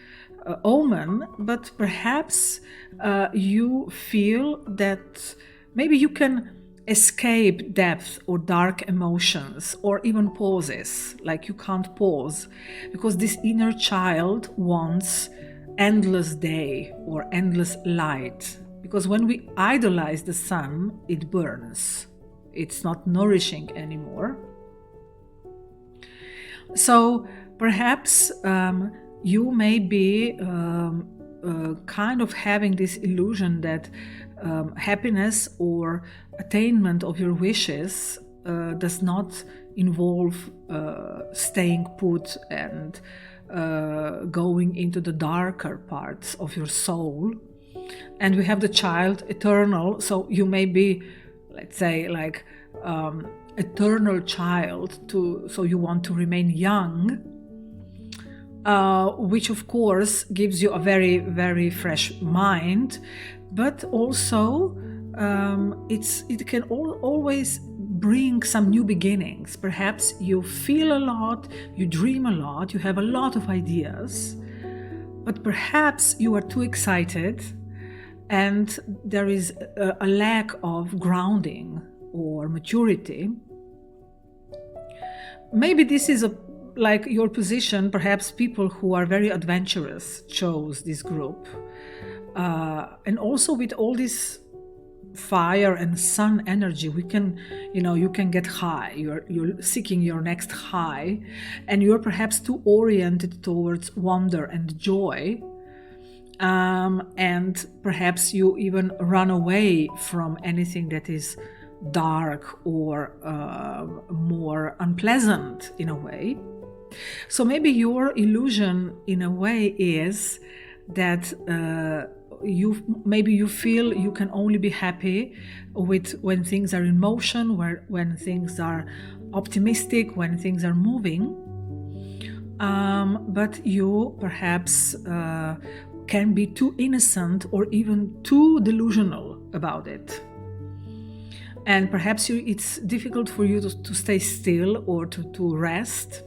omen, but perhaps you feel that maybe you can escape depth or dark emotions or even pauses, like you can't pause because this inner child wants endless day or endless light, because when we idolize the sun, it burns. It's not nourishing anymore. So perhaps you may be kind of having this illusion that happiness or attainment of your wishes does not involve staying put and going into the darker parts of your soul. And we have the child, eternal, so you may be, let's say, like eternal child, so you want to remain young, which of course gives you a very, very fresh mind, but also it can always bring some new beginnings. Perhaps you feel a lot, you dream a lot, you have a lot of ideas, but perhaps you are too excited and there is a lack of grounding or maturity. Maybe this is like your position. Perhaps people who are very adventurous chose this group. And also with all this fire and sun energy, we can, you can get high. You're seeking your next high, and you're perhaps too oriented towards wonder and joy. And perhaps you even run away from anything that is dark or more unpleasant in a way. So maybe your illusion in a way is that you feel you can only be happy when things are in motion, when things are optimistic, when things are moving, but you perhaps can be too innocent or even too delusional about it. And perhaps it's difficult for you to stay still or to rest.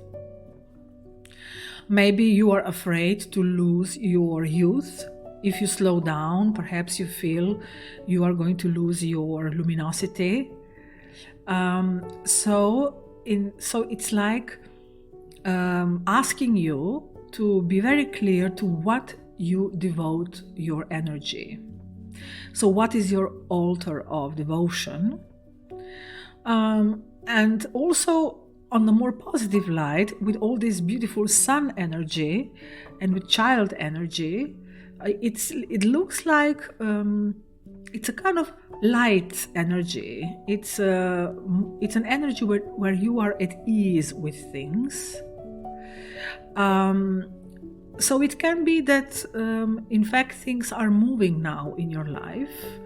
Maybe you are afraid to lose your youth. If you slow down, perhaps you feel you are going to lose your luminosity. So it's like asking you to be very clear to what you devote your energy. So what is your altar of devotion? And also on the more positive light, with all this beautiful sun energy and with child energy, it looks like it's a kind of light energy. It's an energy where you are at ease with things. So it can be that in fact things are moving now in your life,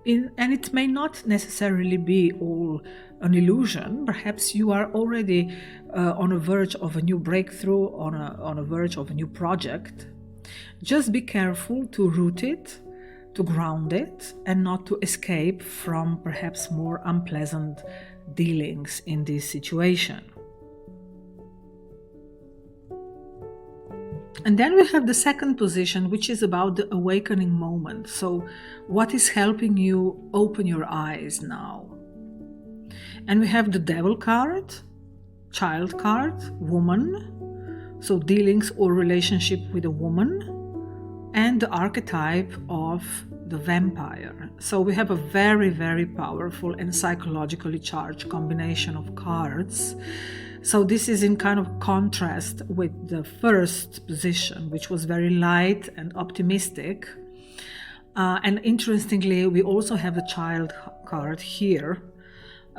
and it may not necessarily be all an illusion. Perhaps you are already on a verge of a new breakthrough, on a verge of a new project. Just be careful to root it, to ground it, and not to escape from perhaps more unpleasant dealings in this situation. And then we have the second position, which is about the awakening moment. So what is helping you open your eyes now? And we have the Devil card, Child card, Woman, so dealings or relationship with a woman, and the archetype of the Vampire. So we have a very, very powerful and psychologically charged combination of cards. So this is in kind of contrast with the first position, which was very light and optimistic. And interestingly, we also have the Child card here.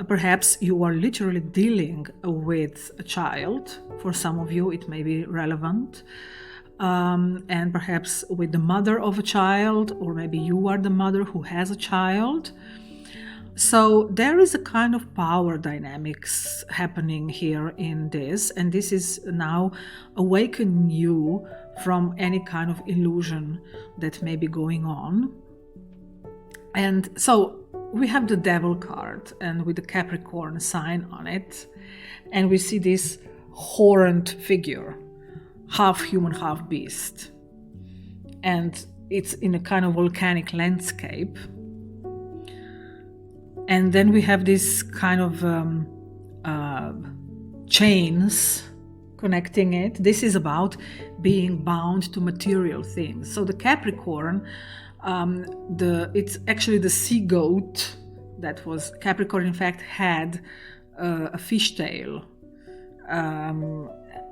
Perhaps you are literally dealing with a child. For some of you, it may be relevant. And perhaps with the mother of a child, or maybe you are the mother who has a child. So there is a kind of power dynamics happening here in this, and this is now awakening you from any kind of illusion that may be going on. And so we have the Devil card, and with the Capricorn sign on it, and we see this horned figure, half human, half beast, and it's in a kind of volcanic landscape. And then we have this kind of chains connecting it. This is about being bound to material things. So the Capricorn, it's actually the sea goat that was Capricorn. In fact, had a fishtail.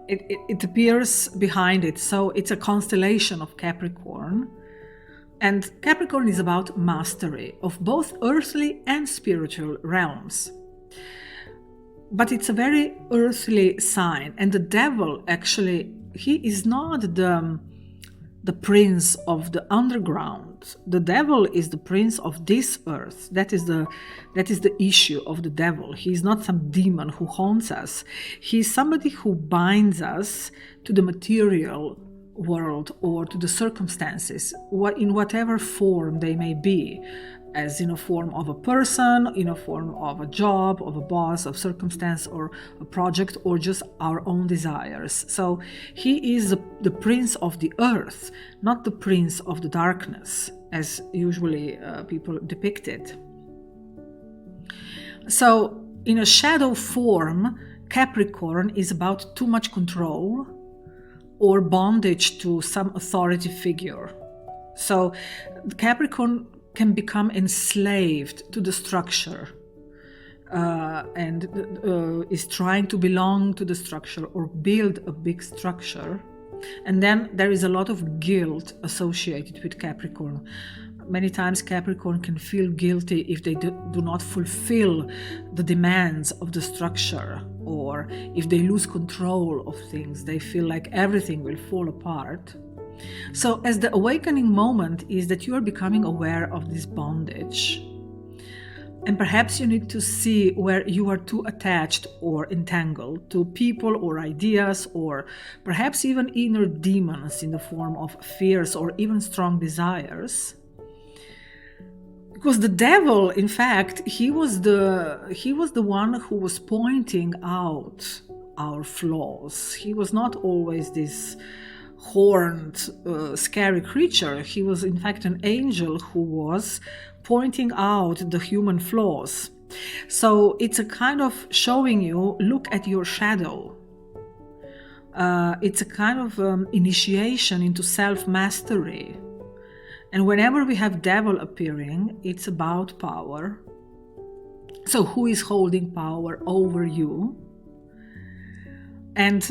It appears behind it. So it's a constellation of Capricorn. And Capricorn is about mastery of both earthly and spiritual realms. But it's a very earthly sign. And the devil, actually, he is not the prince of the underground. The devil is the prince of this earth. That is the issue of the devil. He is not some demon who haunts us. He is somebody who binds us to the material world or to the circumstances, in whatever form they may be, as in a form of a person, in a form of a job, of a boss, of circumstance, or a project, or just our own desires. So he is the prince of the earth, not the prince of the darkness, as usually people depict it. So in a shadow form, Capricorn is about too much control or bondage to some authority figure. So Capricorn can become enslaved to the structure and is trying to belong to the structure or build a big structure. And then there is a lot of guilt associated with Capricorn. Many times Capricorn can feel guilty if they do not fulfill the demands of the structure, or if they lose control of things, they feel like everything will fall apart. So as the awakening moment is that you are becoming aware of this bondage. And perhaps you need to see where you are too attached or entangled to people or ideas, or perhaps even inner demons in the form of fears or even strong desires. Because the devil, in fact, he was the one who was pointing out our flaws. He was not always this horned, scary creature. He was, in fact, an angel who was pointing out the human flaws. So it's a kind of showing you, look at your shadow. It's a kind of initiation into self-mastery. And whenever we have devil appearing, it's about power. So who is holding power over you? And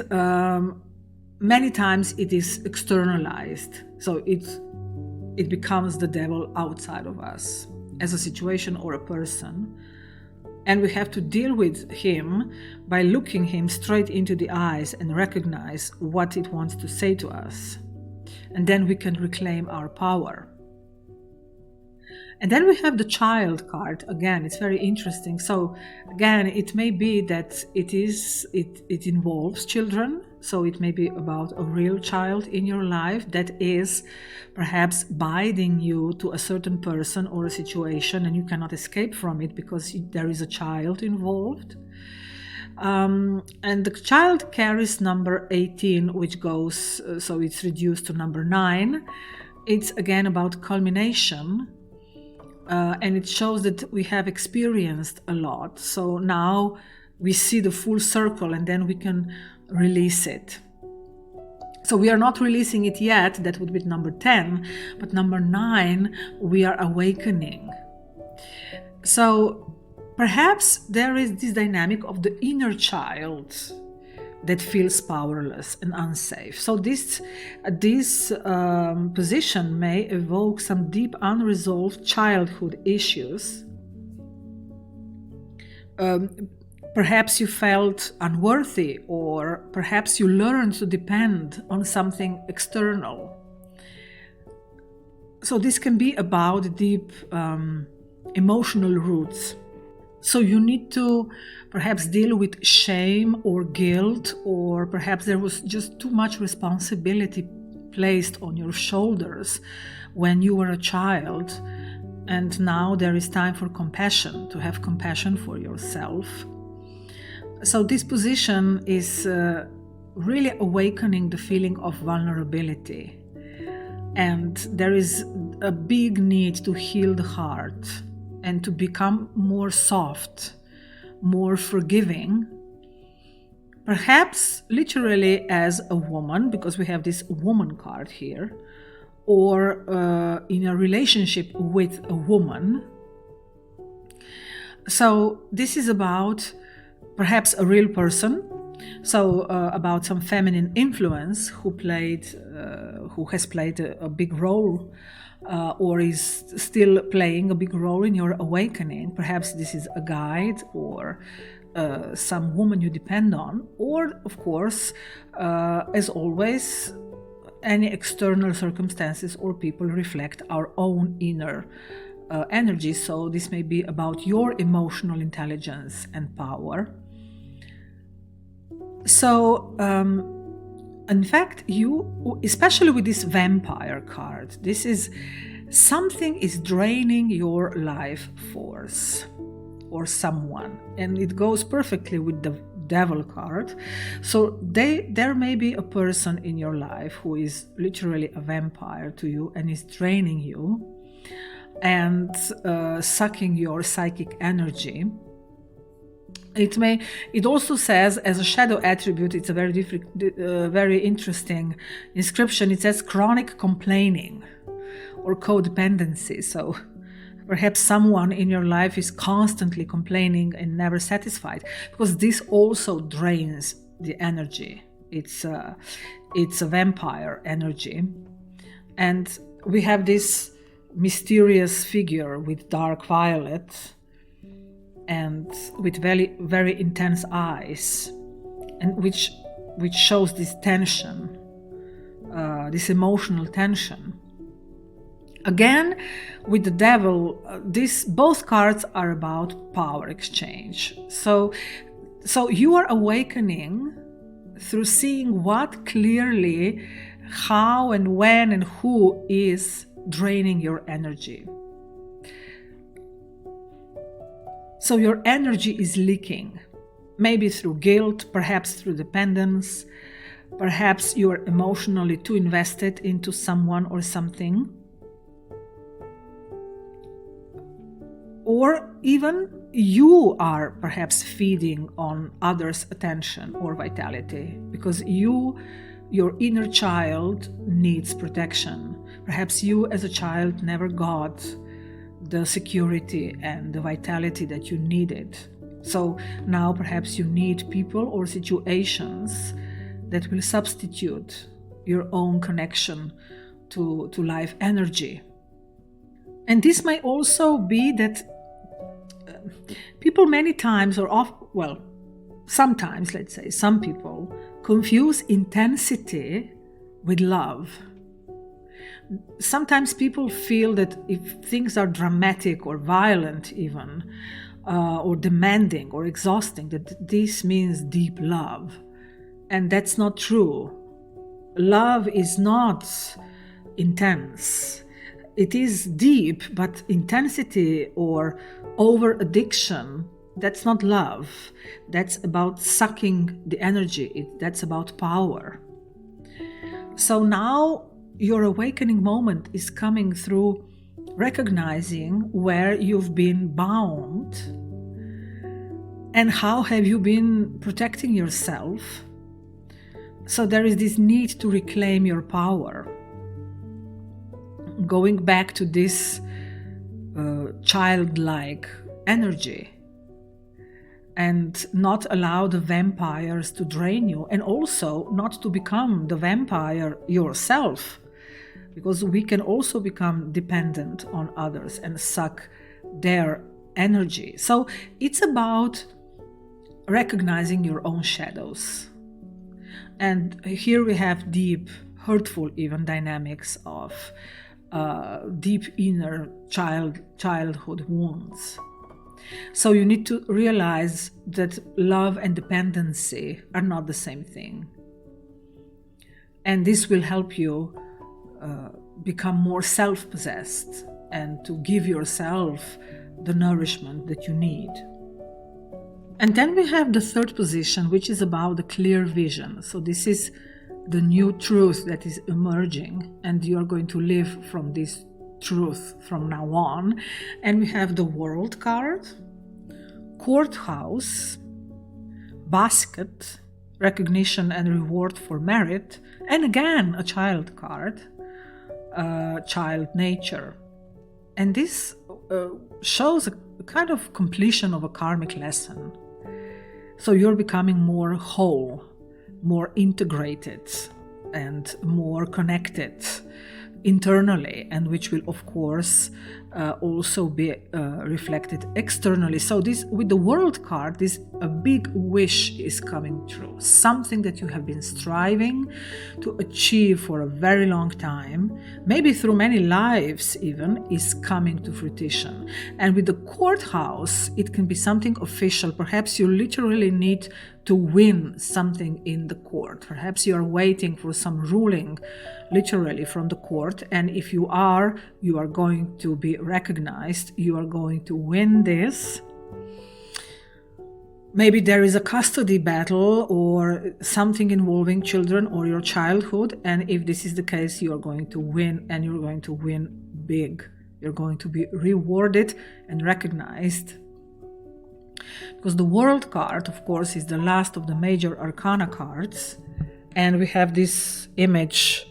many times it is externalized. So it becomes the devil outside of us as a situation or a person. And we have to deal with him by looking him straight into the eyes and recognize what it wants to say to us. And then we can reclaim our power. And then we have the child card. Again, it's very interesting. So again, it may be that it involves children. So it may be about a real child in your life that is perhaps binding you to a certain person or a situation, and you cannot escape from it because there is a child involved. And the child carries number 18, which goes, so it's reduced to number 9. It's again about culmination. And it shows that we have experienced a lot. So now we see the full circle and then we can release it. So we are not releasing it yet, that would be number 10, but number 9, we are awakening. So perhaps there is this dynamic of the inner child that feels powerless and unsafe. So this position may evoke some deep unresolved childhood issues. Perhaps you felt unworthy, or perhaps you learned to depend on something external. So this can be about deep emotional roots. So you need to perhaps deal with shame or guilt, or perhaps there was just too much responsibility placed on your shoulders when you were a child. And now there is time for compassion, to have compassion for yourself. So this position is really awakening the feeling of vulnerability. And there is a big need to heal the heart and to become more soft, more forgiving. Perhaps literally as a woman, because we have this woman card here, or in a relationship with a woman. So this is about perhaps a real person, So about some feminine influence who has played a big role or is still playing a big role in your awakening. Perhaps this is a guide or some woman you depend on, or of course, as always, any external circumstances or people reflect our own inner energy. So this may be about your emotional intelligence and power. So in fact, you, especially with this vampire card, this is something is draining your life force or someone, and it goes perfectly with the devil card. So there may be a person in your life who is literally a vampire to you and is draining you and sucking your psychic energy. It also says, as a shadow attribute, it's a very interesting inscription. It says chronic complaining or codependency. So perhaps someone in your life is constantly complaining and never satisfied, because this also drains the energy. It's a vampire energy. And we have this mysterious figure with dark violet and with very, very intense eyes, and which shows this tension, this emotional tension. Again, with the devil, both cards are about power exchange. So you are awakening through seeing what clearly, how and when and who is draining your energy. So your energy is leaking, maybe through guilt, perhaps through dependence, perhaps you are emotionally too invested into someone or something, or even you are perhaps feeding on others' attention or vitality because your inner child needs protection. Perhaps you as a child never got the security and the vitality that you needed. So now perhaps you need people or situations that will substitute your own connection to life energy. And this may also be that people many times sometimes, let's say, some people confuse intensity with love. Sometimes people feel that if things are dramatic or violent even, or demanding or exhausting, that this means deep love. And that's not true. Love is not intense. It is deep, but intensity or over-addiction, that's not love. That's about sucking the energy. That's about power. So now your awakening moment is coming through recognizing where you've been bound and how have you been protecting yourself. So there is this need to reclaim your power, going back to this childlike energy, and not allow the vampires to drain you, and also not to become the vampire yourself, because we can also become dependent on others and suck their energy. So it's about recognizing your own shadows. And here we have deep, hurtful even dynamics of deep inner childhood wounds. So you need to realize that love and dependency are not the same thing. And this will help you become more self-possessed and to give yourself the nourishment that you need. And then we have the third position, which is about the clear vision. So this is the new truth that is emerging, and you are going to live from this truth from now on. And we have the World card, Courthouse, Basket, Recognition and Reward for Merit, and again a Child card, Child Nature. And this shows a kind of completion of a karmic lesson. So you're becoming more whole, more integrated, and more connected internally, and which will of course also be reflected externally. So this, with the World card, this a big wish is coming true, something that you have been striving to achieve for a very long time, maybe through many lives even, is coming to fruition. And with the courthouse, it can be something official. Perhaps you literally need to win something in the court. Perhaps you are waiting for some ruling literally from the court, and if you are going to be recognized, you are going to win this. Maybe there is a custody battle or something involving children or your childhood, and if this is the case, you are going to win, and you're going to win big. You're going to be rewarded and recognized. Because the World card, of course, is the last of the major arcana cards, and we have this image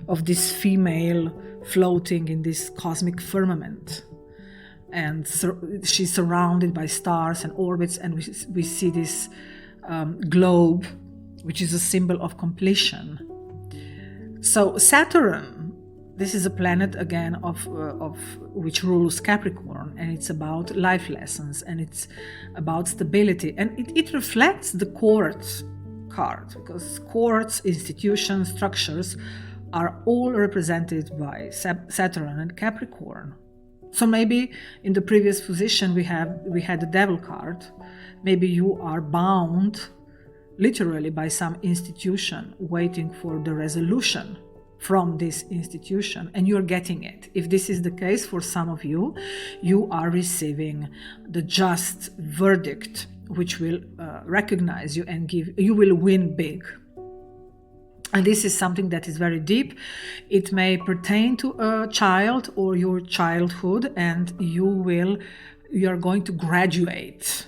of this female floating in this cosmic firmament, and she's surrounded by stars and orbits, and we see this globe, which is a symbol of completion. So Saturn, this is a planet again of which rules Capricorn, and it's about life lessons, and it's about stability, and it reflects the court card, because courts, institutions, structures are all represented by Saturn and Capricorn. So maybe in the previous position we had the Devil card. Maybe you are bound literally by some institution, waiting for the resolution from this institution, and you're getting it. If this is the case for some of you, you are receiving the just verdict, which will recognize you and you will win big. And this is something that is very deep. It may pertain to a child or your childhood, and you are going to graduate.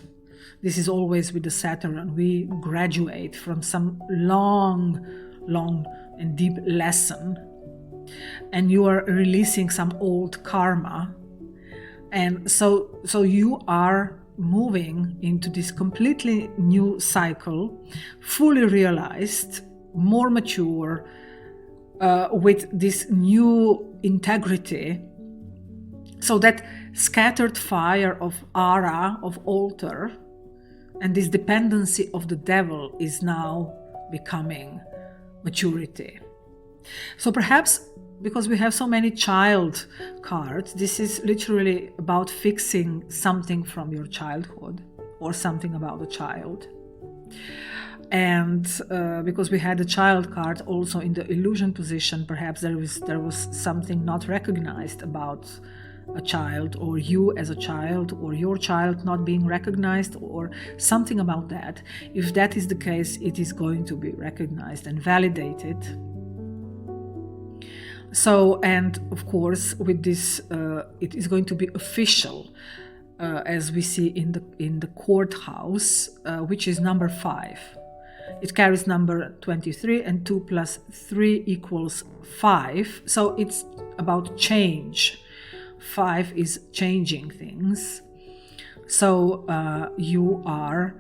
This is always with the Saturn. We graduate from some long and deep lesson, and you are releasing some old karma. And so you are moving into this completely new cycle, fully realized, more mature, with this new integrity. So that scattered fire of Ara, of altar, and this dependency of the devil is now becoming maturity. So perhaps because we have so many child cards, this is literally about fixing something from your childhood or something about a child. And because we had the child card also in the illusion position, perhaps there was something not recognized about a child, or you as a child, or your child not being recognized, or something about that. If that is the case, it is going to be recognized and validated. So, and of course, with this, it is going to be official, as we see in the courthouse, which is number 5. It carries number 23, and 2 plus 3 equals 5. So it's about change. 5 is changing things. So you are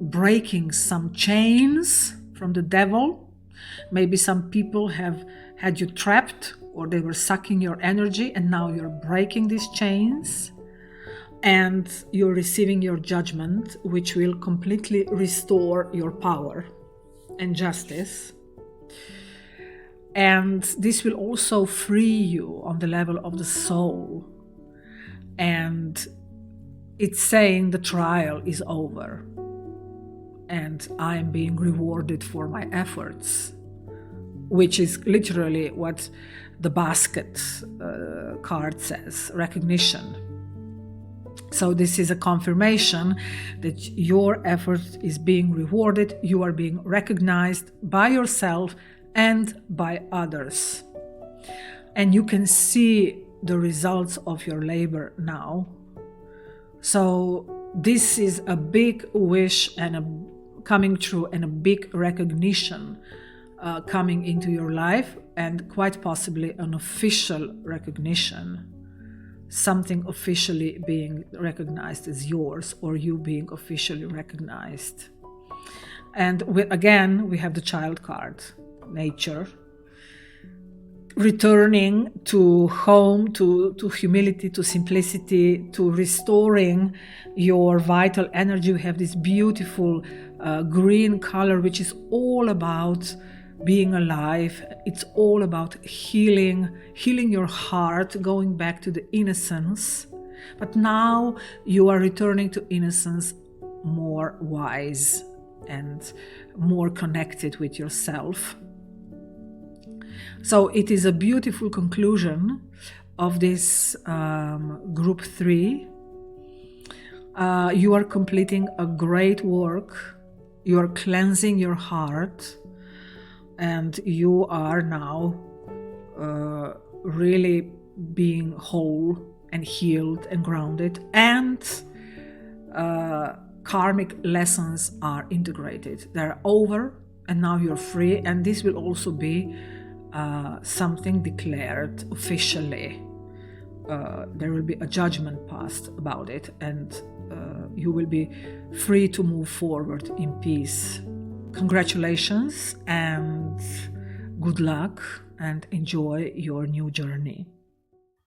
breaking some chains from the devil. Maybe some people have had you trapped, or they were sucking your energy, and now you're breaking these chains. And you're receiving your judgment, which will completely restore your power and justice. And this will also free you on the level of the soul. And it's saying the trial is over, and I am being rewarded for my efforts, which is literally what the basket card says, recognition. So this is a confirmation that your effort is being rewarded, you are being recognized by yourself and by others. And you can see the results of your labor now. So this is a big wish and a coming true, and a big recognition coming into your life, and quite possibly an official recognition. something officially being recognized as yours, or you being officially recognized. And again, we have the child card, nature, returning to home, to humility, to simplicity, to restoring your vital energy. We have this beautiful green color, which is all about being alive. It's all about healing your heart, going back to the innocence. But now you are returning to innocence, more wise and more connected with yourself. So it is a beautiful conclusion of this group 3. You are completing a great work. You are cleansing your heart, and you are now really being whole and healed and grounded, and karmic lessons are integrated. They're over, and now you're free, and this will also be something declared officially. There will be a judgment passed about it, and you will be free to move forward in peace. Congratulations and good luck, and enjoy your new journey.